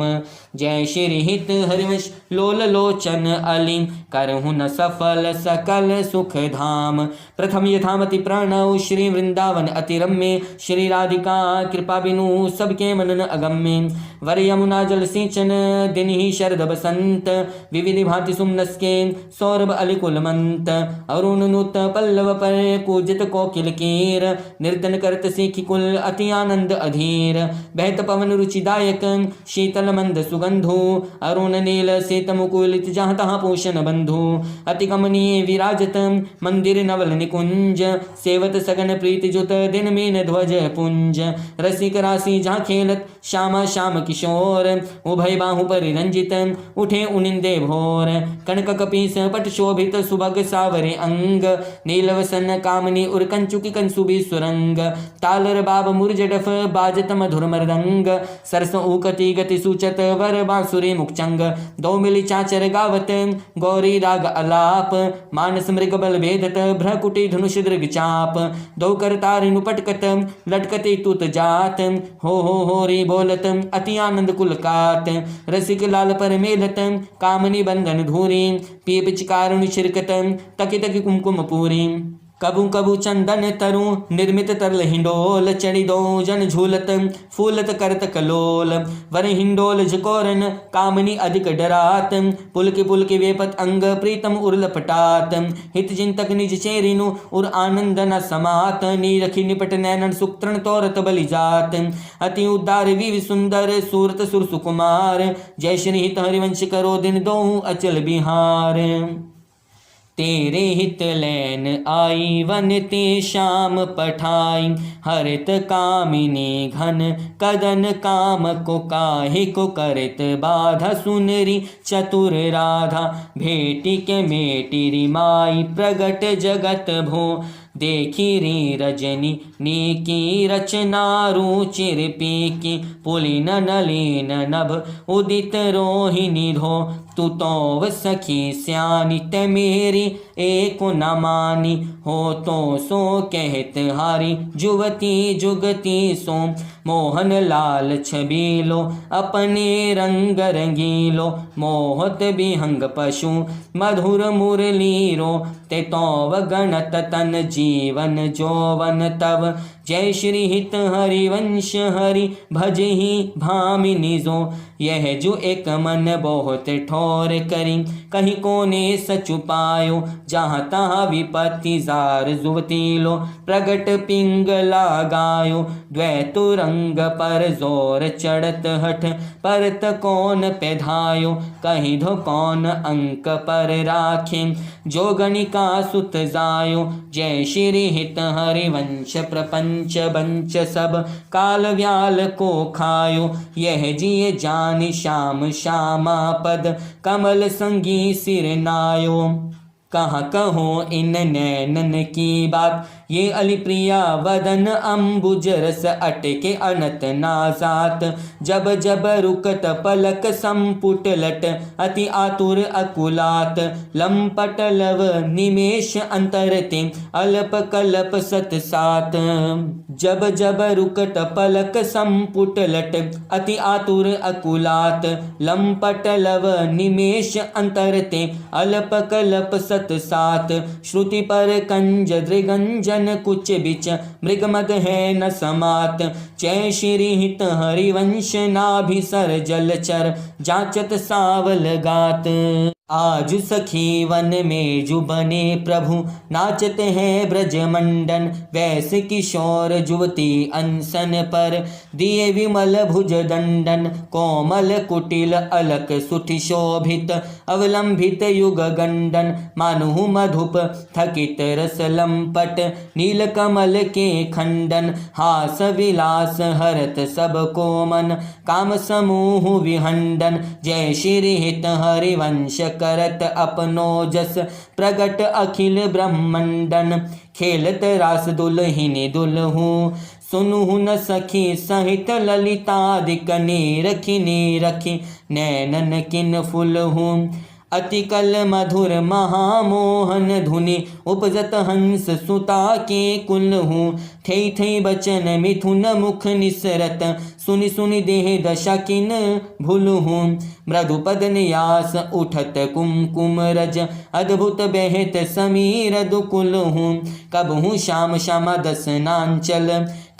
[SPEAKER 1] जय श्री हित हरिवंश लोल लोचन अली, करहु न सफल सकल सुख धाम। प्रथम यथामति प्रणव श्री वृंदावन अति रम्य, श्री राधिका कृपा बिनु सबके मनन अगम्य। वर यमुना जल सिंचन दिन ही शरद बसंत, विविधि भांति सुमनस्के सौरभ अलिकुल मंत। अरुण नुत पल्लव पर पूजित कोकिल कीर, निर्तन करत सीखी कुल अति आनंद अधीर। गंभीर बहत पवन रुचिदायक शीतल मंद सुगंधो अरुण नील श्वेत मुकुलित जहाँ तहाँ पोषण बंधु अति कमनीय विराजत मंदिर नवल निकुंज सेवत सगन प्रीति जुत दिन मीन ध्वज पुंज रसिक राशि जहाँ खेलत श्यामा श्याम किशोर उभय बाहु परिरंजित उठे उनिंदे भोर कनक कपीस पट शोभित सुभग सावरे अंग नीलवसन कामनी उर कंचुकी कंसुबी सुरंग तालर बाब मुरज डफ बाजत मधुर मृदंग सरस ऊकति गति सूचत वर बांसुरी मुक्चंग दो मिली चाचर गावत गौरी राग अलाप मानस मृग बल वेदत भ्रकुटी धनुष दृग चाप दो कर तारिनु पटकत लटकती तुत जात हो री बोलत अति आनंद कुलकात रसिक लाल पर मेलत कामनी बंधन धूरी पी पिचकारुण छिरकत तकी तकी कुमकुम पूरी कबू कबू चंदन तरु निर्मित तरल हिंडोल चढ़ी दो जन झूलत फूलत करत कलोल वर हिंडोल झकोरन कामनी अधिक डरात पुलकी वेपत अंग प्रीतम उर्ल पटात हित चिंतक निज चेरिनु उर आनंद न समात नीरखी निपट नैनन सुक्तृण तोरत बलि जात अति उद्दार विवि सुंदर सूरत सुर सुकुमार जय श्री हित हरिवंश करो दिन दो अचल बिहार तेरे हित लैन आई वन ते श्याम पठाई हरित कामिनी घन कदन काम को काहे को करत बाधा सुनरी चतुर राधा भेटी के मेटी रिमाई प्रगट जगत भो देखी री रजनी नीकी रचना रुचिर पीकी पुलिन नलीन नभ उदित रोहिणी धो तू तो सखी स्यानी ते मेरी एक न मानी हो तो सो कहत हारी जुवती जुगती सो मोहन लाल छबीलो अपने रंग रंगीलो मोहत बिहंग पशु मधुर मुरलीरो ते तोव गणत तन जीवन जोवन तव जय श्री हित हरिवंश हरि भजहि भामिनी जो यह जो एक मन बहुत ठोर करी कहीं कोने सचुपायो जहाँ तहाँ विपत्ति जार जुवती लो प्रगट पिंगला गायो द्वैतु रंग पर जोर चढ़त हठ परत कौन पेधायो कहीं धो कौन अंक पर राखे जो गणिका सुत जायो जय श्री हित हरिवंश प्रपंच बंच सब काल व्याल को खायो यह जिये जानि श्याम श्यामा पद कमल संगी सिर नायो कहाँ कहो इन नैनन की बात ये अली प्रिया वदन अम्बुज रस अटके अनत नाजात जब जब रुकत पलक संपुट लट अति आतुर अकुलात लंपट लव निमेश अंतरते अल्प कल्प सत सात जब जब रुकत पलक संपुट लट अति आतुर अकुलात लंपट लव निमेश अंतरते अल्प कल्प सत सात श्रुति पर कंज दृगंजन कुछ बिच मृगमद है न समात जय श्री हित हरिवंश नाभिसर जलचर जाचत सावल गात आज सखी वन में जो बने प्रभु नाचते हैं ब्रज मंडन वैस किशोर जुवती अनसन पर दिए विमल भुज दंडन कोमल कुटिल अलक सुठि शोभित अवलंबित युग गंडन मानु मधुप थकित रस लंपट नील कमल के खंडन हास विलास हरत सब को मन काम समूह विहंडन जय श्री हित हरिवंश करत अपनो जस प्रगट अखिल ब्रह्मंडन खेलत रास दुलहिनी दुलहू सुनु न सखी सहित ललितादिक नीरखी रखी नैनन किन फुलहू अति कल मधुर महामोहन धुनि उपजत हंस सुता के कुल हूँ थई थई बचन मिथुन मुख निसरत सुनि सुनि देह दशा किन भूल हूँ मृदुपद न्यास उठत कुमकुम रज अद्भुत बहत समीर दुकुल हूँ कब हूँ श्याम श्यामा दस नांचल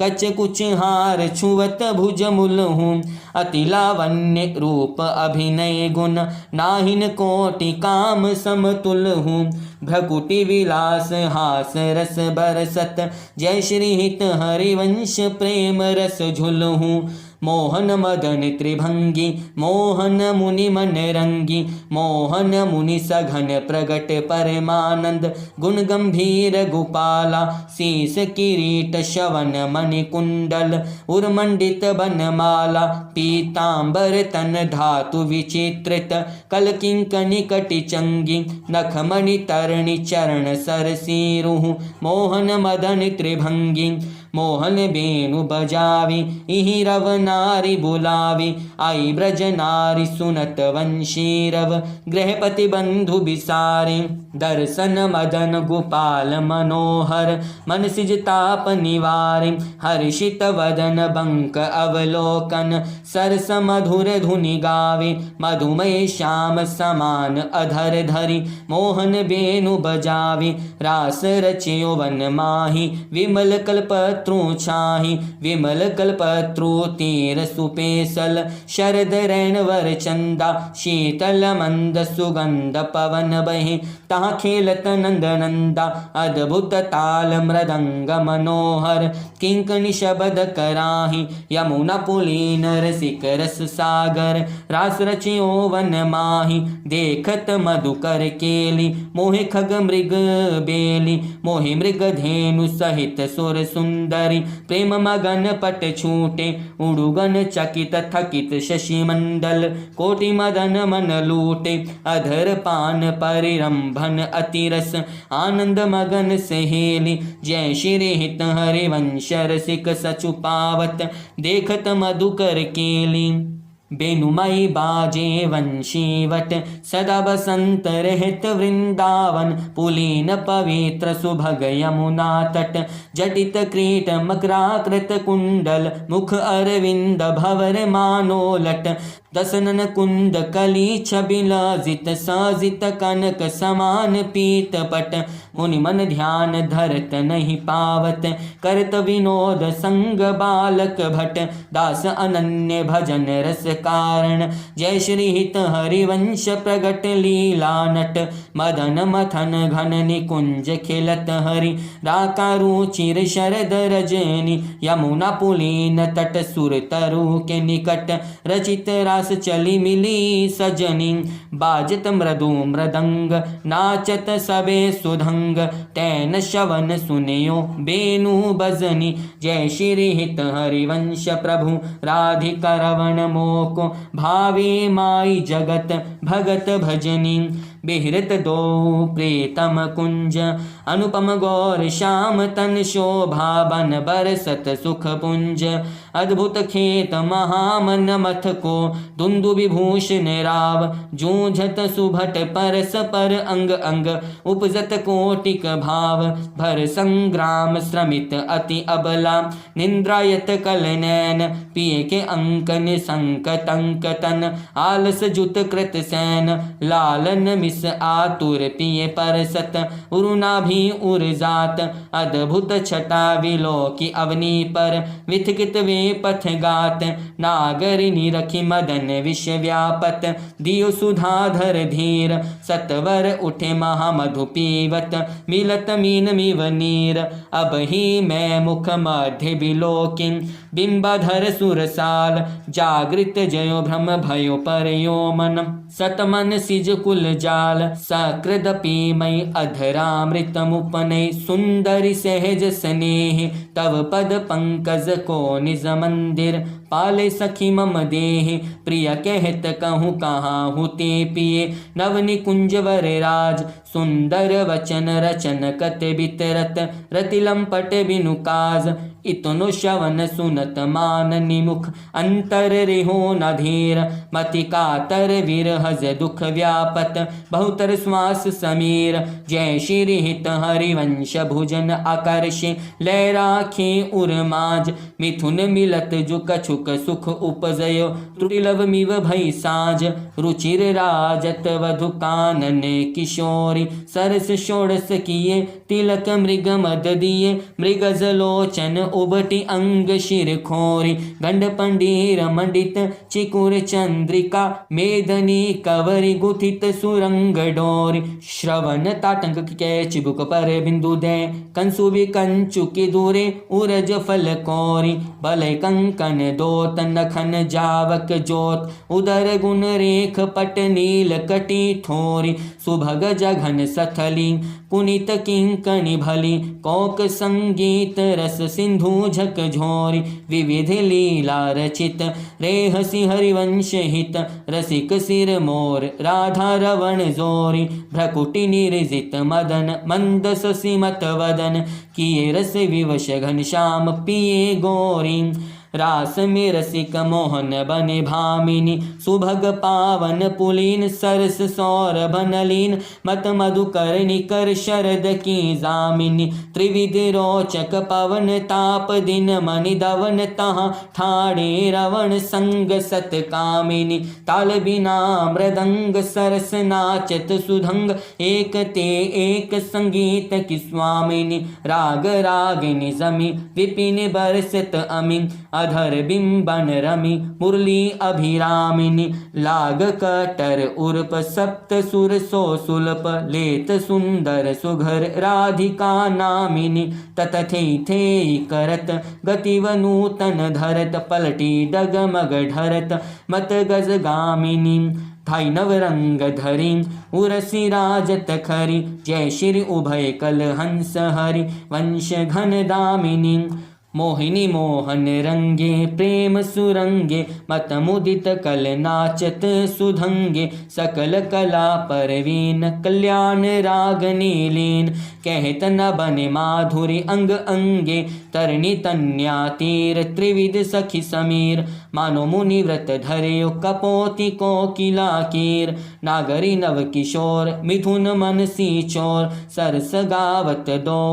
[SPEAKER 1] कच कुच हार छुवत भुज मूल हूँ। अति लावण्य रूप अभिनय गुण नाहिन कोटि काम समतुल हूँ। भ्रकुटि विलास हास रस बरसत जय श्री हित हरिवंश प्रेम रस झुल हूँ। मोहन मदन त्रिभंगी मोहन मुनि मन रंगी मोहन मुनि सघन प्रगट परमानंद गुण गंभीर गोपाला शीस किरीट शवन मणि कुंडल उर्मंडित बनमाला पीतांबर तन धातु विचित्रित कल किंकनि कटि चंगी नखमणि तरणी चरण सरसीरुह। मोहन मदन त्रिभंगी मोहन बेनु बजावी इहि रव नारी बुलावी आई ब्रज नारी सुनत वंशी रव गृहपति बंधु बिसारी। दर्शन मदन गोपाल मनोहर मन सिजताप निवारी हर्षित वदन बंक अवलोकन सरस मधुर धुनि गावे मधुमय श्याम समान अधर धरी मोहन बेनु बजावी। रास रचियो वन माही विमल कल्पत्रु छाही विमल कल्पत्रु तीर सुपेसल शरद रैन वर चंदा शीतल मंद सुगंध पवन बहे तहाँ खेलत नंद नंदा अद्भुत ताल मृदंग मनोहर किंकनि शबद कराही यमुना पुलीन रसिक रस सागर रास रचियो वन माही देखत मधुकर केली मोहि खग मृग बेली मोहि मृग धेनु सहित सुर सुंदरी प्रेम मगन पट छूटे उड़ुगन चकित थकित शशि मंडल कोटि मदन मन लूटे अधर पान परिरंभन अतिरस आनंद मगन सहेली जय श्री हित हरिवंश रसिक सचु पावत देखत मधुकर केली। बेनुमयी बाजे वंशीवट सदा बसंत रहत वृंदावन पुलीन पवित्र सुभग यमुना तट जटित क्रीट मकराकृत कुंडल मुख अरविंद भवर मानोलट दसनन कुंद कली छबिलाजित साजित कनक समान पीत पट मुनि मन ध्यान धरत नहीं पावत करत विनोद संग बालक भट दास अनन्य भजन रस कारण जय श्री हित हरिवंश प्रगट लीला नट मदन मथन घन निकुंज खिलत हरि राका रुचिर शरद रजनी यमुना पुलीन तट सुर तरु के निकट रचित रास चली मिली सजनी बाजत मृदु मृदंग नाचत सबे सुधंग तैन शवन सुनियो बेनु बजनी जय श्री हित हरिवंश प्रभु राधिका रवण मोको भावे माई जगत भगत भजनी बिहरत दो प्रीतम कुंज अनुपम गौर श्याम तन शोभा बन बरसत सुख पुंज अद्भुत खेत महामन मथ को दुंदु विभूषण राव जूझत सुभट परस पर अंग अंग उपजत कोटिक भाव भर संग्राम श्रमित अति अबला निंद्रायत कल नैन पिए के अंकन संकटंक तन आलस जुत कृत सैन लालन मिस आतुर पिए परसत उरुना भी उर्जात अद्भुत छटा विलोकी अवनी पर विथकित वे पथ गात नागरिनी रखी मदन विश्व व्यापत दियो सुधाधर धीर सतवर उठे महामधु पीवत मिलत मीन मिव नीर अब ही मैं मुख मध्य बिलोकी बिंबाधर सुरसाल जागृत जयो भ्रम भयो परयो मन सतमन सिज कुल जाल सकृदपि मई अधरामृत मुपनय सुंदरी सहज स्नेह तव पद पंकज को निज मंदिर पाले सखी मम देह प्रिय कहत कहूँ कहाँ हुते पिए नव निकुंज वर राज सुंदर वचन रचन कत बितरत रतिलंपट बिनु काज इतनो श्रवण सुनत मान निमुख अंतर रेहो न धीर मति कातर विरहज दुख व्यापत बहुतर श्वास समीर जय श्री हित हरिवंश भुजन आकर्षे लय राखे उर्माज मिथुन मिलत जो कछु सुख सुख उपजयो त्रुटिलवमिव भई साज रुचिर राजत वधु कानन किशोरी सरस षोडश किए तिलक मृग मद दिए मृगजलोचन उबटी अंग शिर खोरी गंड पंडीर मंडित चिकुर चंद्रिका मेदनी कवरी गुथित सुरंग डोरी श्रवण ताटंक के चिबुक पर बिंदु दे कंसुबि कंचु की दूरे उरज फल कोरी बलय कंकन दोत नखन जावक जोत उदर गुण रेख पट नील कटी थोरी सुभग जघन सथली पुनित किंकणी भली कोक संगीत रस सिंधु झक झोरी विविध लीला रचित रेहसी हरिवंश हित रसिक सिर मोर राधा रवण जोरी भ्रकुटी निर्जित मदन मंद ससीमत वदन किए रस विवश घनश्याम पिए गोरी रास में रसिक मोहन बने भामिनी सुभग पावन पुलीन सरस सौरभ नलीन मत मधुकर निकर शरद की जामिनी त्रिविध रोचक पवन ताप दिन मणि दवन तहाँ ठाणे रवण संग सत कामिनी ताल बिना मृदंग सरस नाचत सुधंग एक ते एक संगीत की स्वामिनी राग रागिनी जमी विपिन बरसत अमी अधर बिंबन रमी मुरली अभिरामिनी लाग कटर उर्प सप्त सुर सो सुलप लेत सुंदर सुघर राधिका नामिनी ततथे थे करत गतिव नूतन धरत पलटी डगमग ढरत मत गज गामिनी थाई नवरंग धरी उरसी राजत खरी जय श्री उभय कल हंस हरि वंश घन दामिनी मोहिनी मोहन रंगे प्रेम सुरंगे मत मुदित कल नाचत सुधंगे सकल कला परवीन कल्याण रागनी लीन कहत न बने माधुरी अंग अंगे तरणी तन्या तीर त्रिविध सखी समीर मानो मुनि व्रत धरे कपोति कोकिला कीर नागरी नव किशोर मिथुन मनसी चोर सरस गावत दो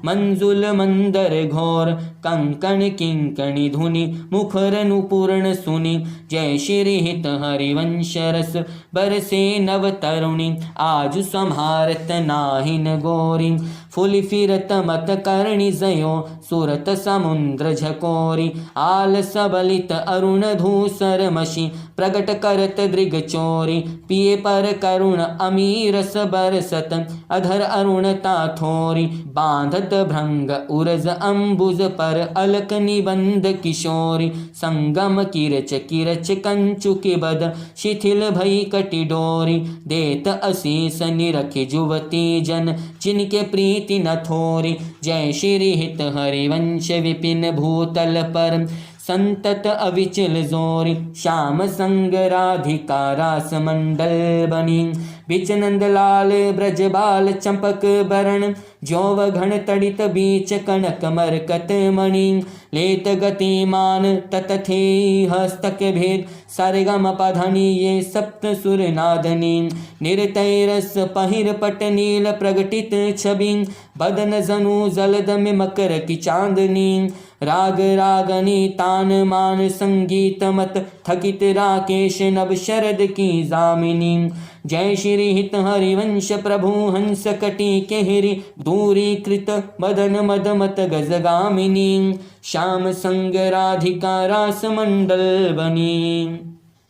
[SPEAKER 1] मंजुल मंदर घोर कंकण किंकणी धुनि मुखर नुपूर्ण सुनि जय श्री हित हरिवंश रस बरसे नव तरुणी आज संहारत नाहिन गोरी फुलि फिरत मत करणी जयो सुरत समुद्र झकोरी आल सबलित अरुण धूसर मशी प्रगट करत दृग चोरी पिए पर करुण अमीरस बरसत अधर अरुणता थोरी बांधत भृंग उरज अंबुज पर अलक निबंध किशोरी संगम किरच किरच कंचु के बद शिथिल भई कटि डोरी देत असीस निरखि जुवती जन जिनके प्रीति न थोरी जय श्री हित हरिवंश विपिन भूतल पर संतत अविचल जोरी श्याम संग राधिका रास मंडल बनी बिच नंद लाल ब्रज बाल चंपक बरण जौव घन तड़ित बीच कनक मरकत मणि लेत गतिमान ततथे हस्तक भेद सरगम पधनी ये सप्त सुर नादनी निरतैरस पहिर पट नील प्रगटित छवि बदन जनु जलद में मकर की चांदनी राग रागनी तान मान संगीत मत थकित राकेश नभ शरद की जामिनी जय श्री हित हरिवंश प्रभु हंस कटी केहरी दूरी कृत मदन मद मत गजगामिनी श्याम संग राधिका रास मंडल बनी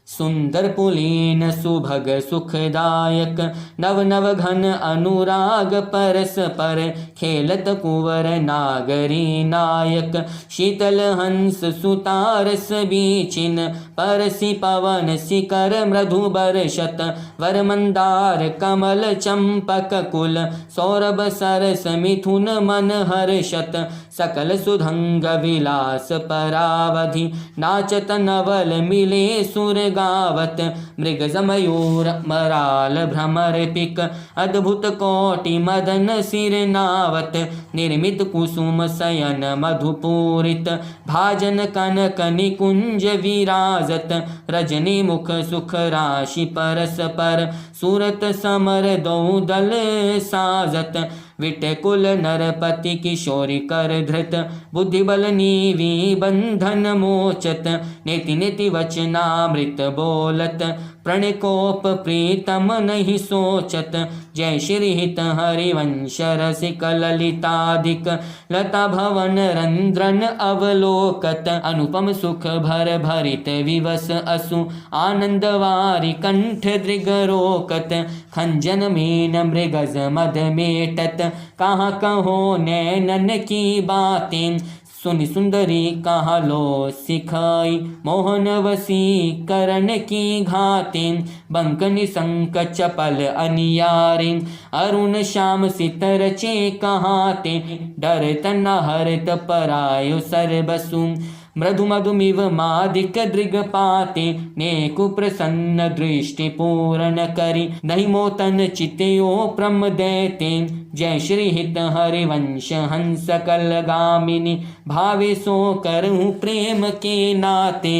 [SPEAKER 1] सुंदर पुलीन सुभग सुखदायक नव नव घन अनुराग परस पर खेलत कुंवर नागरी नायक शीतल हंस सुतारस बीचिन परसी पवन शिकर मृदु बरषत वर मंदार कमल चंपक कुल सौरभ सरस मिथुन मन हर्षत सकल सुधंग विलास परावधि नाचत नवल मिले सुर गावत मृग मयूर मराल भ्रमर पिक अद्भुत कोटि मदन सिर नावत निर्मित कुसुम शयन मधुपूरित भाजन कनक निकुंज विराजत रजनी मुख सुख राशि परस पर सूरत समर दो दल साजत विटकुल नरपति किशोरी कर धृत बुद्धि बल नीवी बंधन मोचत नेति नेति वचनामृत बोलत प्रणकोप प्रीतम नहीं सोचत जय श्री हित हरिवंश रसिक ललितादिक लता भवन रंद्रन अवलोकत अनुपम सुख भर भरित विवस असु आनंद वारी कंठ दृग रोकत खंजन मीन मृगज मद मेटत कहाँ कहो नैनन की बातें सुनि सुंदरी कहा लो सिखाई मोहन वसी करण की घातें बंक निसंक चपल अनियारी अरुण श्याम सितर चे कहाते डरत न हरत परायो सर्वसु मृदु मधुमिव मादिक दृग पाते नेकु प्रसन्न दृष्टि पूर्ण करी नहीं मोतन चितयो प्रम देते जय श्री हित हरिवंश हंस कलगामिनी भावे सो करहूँ प्रेम के नाते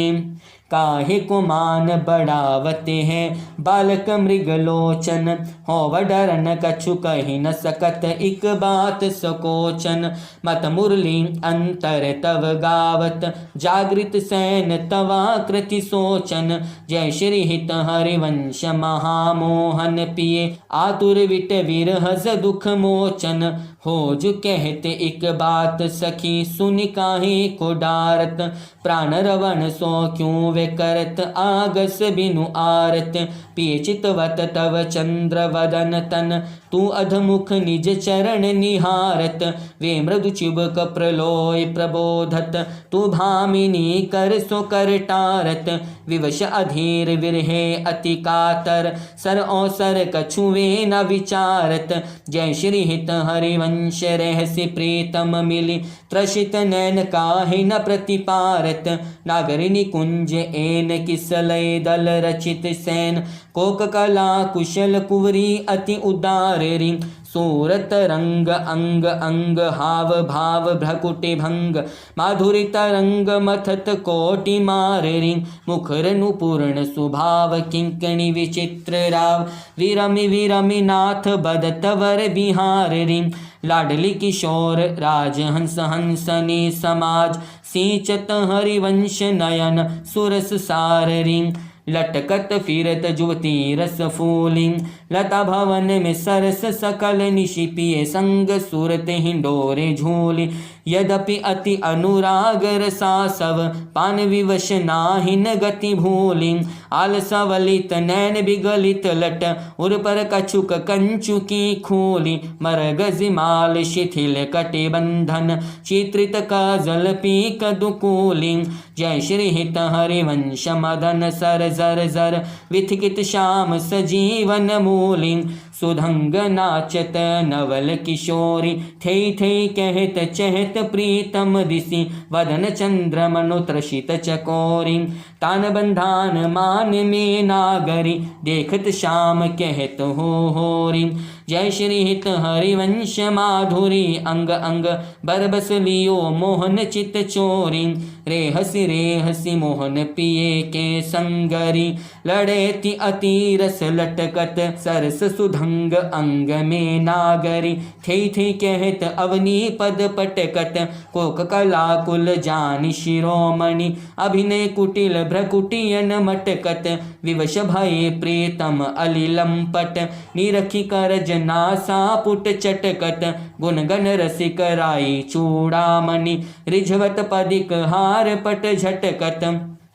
[SPEAKER 1] काहे को मान बढ़ावते हैं बालक मृगलोचन होव डरन कछु कही न सकत इक बात सकोचन मत मुरली अंतर तव गावत जागृत सैन तवा कृति सोचन जय श्री हित हरिवंश महामोहन पिए आतुर विट विरहस दुख मोचन हो जो कहते एक बात सखी सुनि काहे को डारत प्राण रवन सो क्यों वे करत आगस बिनु आरत पिए चितवत तव चंद्र वदन तन तू अधमुख निज चरण निहारत वे मृदु चिबक प्रलोय प्रबोधत तू भामिनी कर सो कर टारत विवश अधीर विरहे अति कातर सर औसर कछुवे न विचारत जय श्री हित हरिवंश रहस्य प्रीतम मिली त्रषित नैन काहे न प्रतिपारत नागरिनी कुंज एन किसलय दल रचित सैन कोक कला कुशल कुवरी अति उदारी सूरत रंग अंग अंग हाव भाव भ्रकुटि भंग माधुरी तरंग मथत कोटि मारी मुखर नुपूर्ण सुभाव किंकणी विचित्र राव विरमि विरमि नाथ बदत वर बिहारी लाडली किशोर राजहंस हंसनी समाज सिंचत हरिवंश नयन सुरस साररी लटकत फिरत जुवती रस फूलिंग लता भवन में सरस सकल निशिपिए संग सूरत हिंडोरे झूली यद्यपि अति अनुराग रसासव पान विवश नाहिन गति भूली आलसवलित नैन बिगलित लट उर पर कछुक कंचु की खूली मरगज माल शिथिल कटे बंधन चित्रित काजल पीक दुकूली जय श्री हित हरिवंश मदन सर जर जर विथिकित श्याम सजीवन मूली सुधंग नाचत नवल किशोरी थे थे कहत चहत प्रीतम दिसी वदन चंद्र मनुत्रषित चकोरी तान बंधान मान में नागरी देखत श्याम कहत हो होरी जय श्री हित हरिवंश माधुरी अंग अंग बरबस लियो मोहन चित चोरी रे हसी मोहन पिए के संगरी लड़ेति अति रस लटकत सरस सुधंग अंग में नागरी थे कहत अवनी पद पटकत कोक कला कुल जानि शिरोमणि अभिनय कुटिल भ्रकुटियन मटकत विवश भये प्रीतम अलिलंपट निरखी कर जनासा पुट चटकत गुणगन रसिक राई चूड़ामणि रिझवत पदिक हार पट झटकत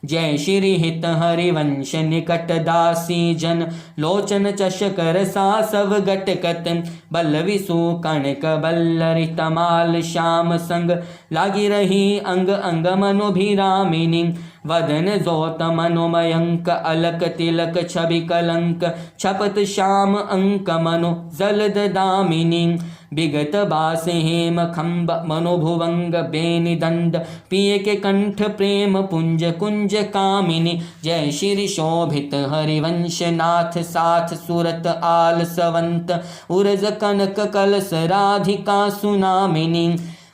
[SPEAKER 1] जय श्री हित हरिवंश निकट दासी जन लोचन चषक रसा सव गटकत बल्लविसु कणक बल्लरि तमाल श्याम संग लागी रही अंग अंग मनोभिरामिनी वदन जोत मनोमयंक अलक तिलक छवि कलंक छपत श्याम अंक मनो जलद दामिनी विगत बास हेम खंब मनोभुवंग बेनि दंड पिए के कंठ प्रेम पुंज कुंज कामिनी जय श्री शोभित हरिवंश नाथ साथ सूरत आल सवंत उरज कनक कलस राधिका सुनामिनी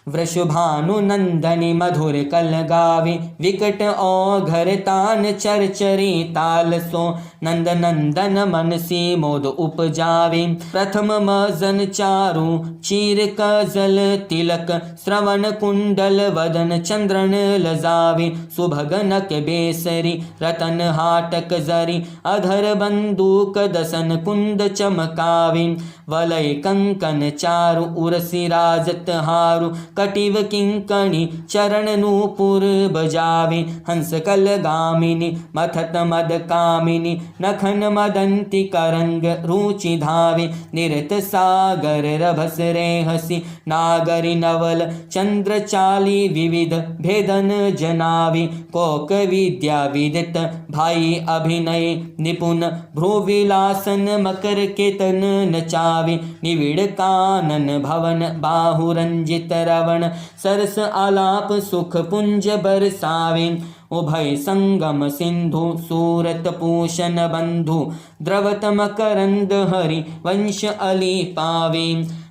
[SPEAKER 1] वृषभानु नंदनी मधुर कल गावे विकट औघर तान चरचरी ताल सो नंद नंदन मनसी मोद उपजावे। प्रथम मजन चारु चीर कजल तिलक श्रवण कुंडल वदन चंद्रन लजावे। सुभगनक बेसरी रतन हाटक जरी अधर बंदूक दसन कुंद चमकावे। वलय कंकन चारु उरसी राजत हारु कटिव किंकणी चरण नूपुर बजावे। हंस कल गामिनी मथत मद कामिनी नखन मदंती करंग रुचि धावे। निरत सागर रभस रेहसी नागरी नवल चंद्र चाली विविध भेदन जनावे। कोक विद्या विदित भाई अभिनय निपुण भ्रुविलासन मकर केतन नचावे। निविड़ कानन भवन बाहु रंजित रवण सरस आलाप सुख पुंज बरसावे। उभय संगम सिंधु सूरत पूषण बंधु द्रवत मकरंद हरि वंश अली पावे।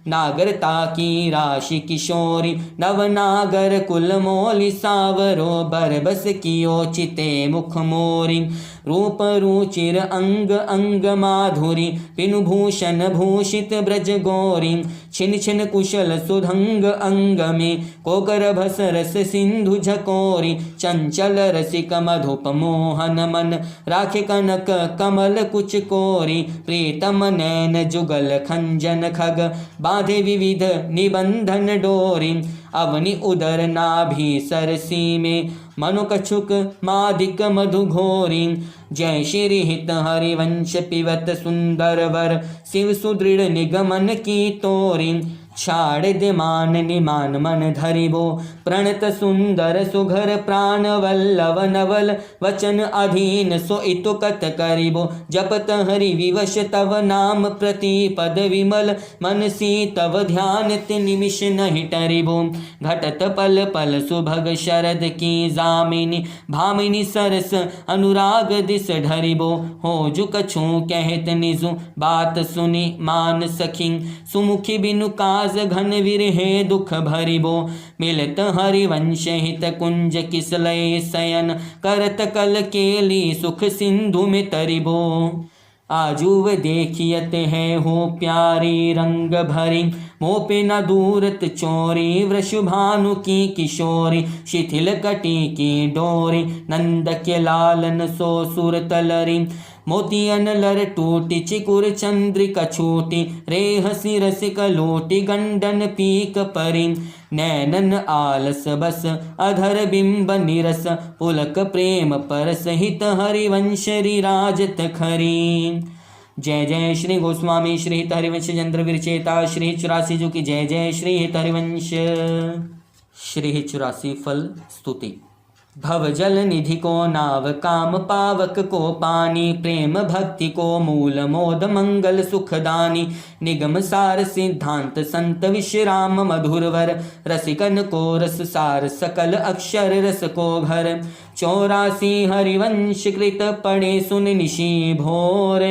[SPEAKER 1] नागरता की राशि किशोरी नवनागर कुल मोली सावरो बरबस कियो चिते मुख मोरी। रूप रुचिर अंग अंग माधुरी पिनु भूषण भूषित ब्रज गौरी। छिन छिन कुशल सुधंग अंग में कोकर भस रस सिंधु झकोरी। चंचल रसिक मधुप मोहन मन राखे कनक कमल कुच कोरी। प्रीतम नैन जुगल खंजन खग बाधे विविध निबंधन डोरी। अवनि उदर नाभि सरसी में मनु कछुक मादिक मधु घोरी। जय श्री हित हरिवंश पिबत सुंदर वर शिव सुदृढ़ निगमन की तोरी। छाड़ दिमान निमान मन धरिबो प्रणत सुंदर सुघर प्राण वल्लभ नवल वचन अधीन सो इतुकत करिबो। जपत हरि विवश तव नाम प्रतिपद विमल मनसी तव ध्यान निमिष नहीं टरिबो। घटत पल पल सुभग शरद की जामिनी भामिनी सरस अनुराग दिस ढरिबो। हो जुक छू कहत निजु बात सुनी मान सखी सुमुखी बिनु काज घन विरहे दुख भरिबो। मिलत हरिवंश हित कुंज किसलय शयन करत कल केली सुख सिंधु में तरिबो। आजुव देखियत है हो प्यारी रंग भरी मोपे न दूरत चोरी। वृषभानु की किशोरी शिथिल कटी की डोरी। नंद के लालन सो सुर तलरी मोतियन लर टूटी चिकुर चंद्रिका छूटी। रेहसी रसिक लोटी गंडन पीक परी। नैनन आलस बस अधर बिंब निरस पुलक प्रेम परस हित हरिवंश राजत खरी। जय जय श्री गोस्वामी श्री हित हरिवंश चंद्र विरचेता श्री 84 जो की जय जय श्री हित हरिवंश। श्री 84 फल स्तुति। भव जल निधि को नाव काम पावक को पानी। प्रेम भक्ति को मूल मोद मंगल सुखदानी। निगम सार सिद्धांत संत विश्राम मधुरवर। रसिकन को रस सार सकल अक्षर रस को घर। 84 हरिवंश कृत पढ़े सुन निशि भोर।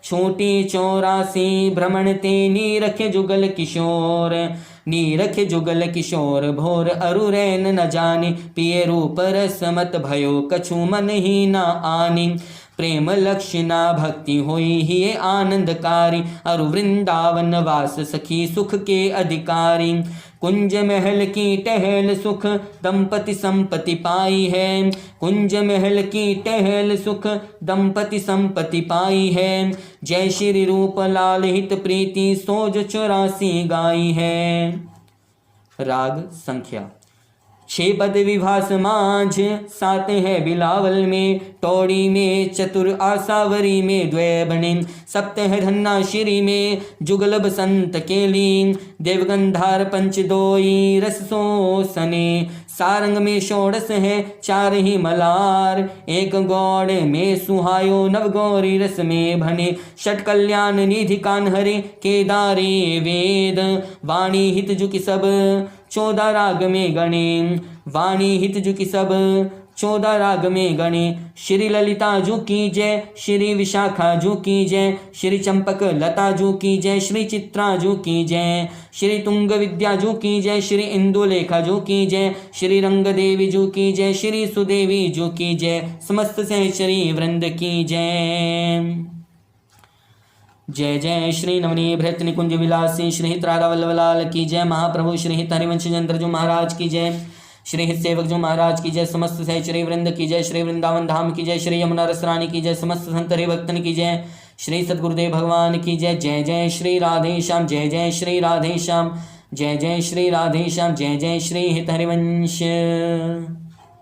[SPEAKER 1] छोटी 84 भ्रमण ते नीरख जुगल किशोर। नीरख जुगल किशोर भोर अरुरैन न जानी। पिए रूप रस मत भयो कछु मन ही न आनी। प्रेम लक्षणा भक्ति होई ही आनंदकारी। अरु वृंदावन वास सखी सुख के अधिकारी। कुंज महल की टहल सुख दंपति संपत्ति पाई है। कुंज महल की टहल सुख दंपति संपत्ति पाई है। जय श्री रूप लाल हित प्रीति सोज 84 गाई है। राग संख्या 6 पद विभास माझ 7 है बिलावल में। टोड़ी में चतुर आसावरी में द्वय बने। 7 है धन्ना श्री में जुगल बसंत केली। देवगंधार पंच दोई रस सो सने। सारंग में 16 है 4 ही मलार। 1 गौड़ में सुहायो नव गौरी रस में भने। षट कल्याण निधि कान हरे केदारे वेद। वाणी हित जुकी सब 14 राग में गणे। वाणी हित जुकी सब 14 राग में गणे। श्री ललिता जू की जय, श्री विशाखा जू की जय, श्री चंपक लता जू की जय, श्री चित्रा जू की जय, श्री तुंग विद्या जू की जय, श्री इंदुलेखा जू की जय, श्री रंग देवी जू की जय, श्री सुदेवी जू की जय, समस्त सहचरी वृंद की जय। जय जय श्री नवनी भृत निकुंज विलासी श्री हित राधा वल्लभ लाल की जय। महाप्रभु श्री हित हरिवंश चंद्र जी महाराज की जय। श्री हित सेवक जी महाराज की जय। समस्त सहचरी वृंद की जय। श्री वृंदावन धाम की जय। श्री यमुना रसरानी की जय। समस्त संत हरि भक्तन की जय। श्री सद्गुरुदेव भगवान की जय। जय जय श्री राधे श्याम, जय जय श्री राधे श्याम, जय जय श्री राधे श्याम, जय जय श्री हित हरिवंश।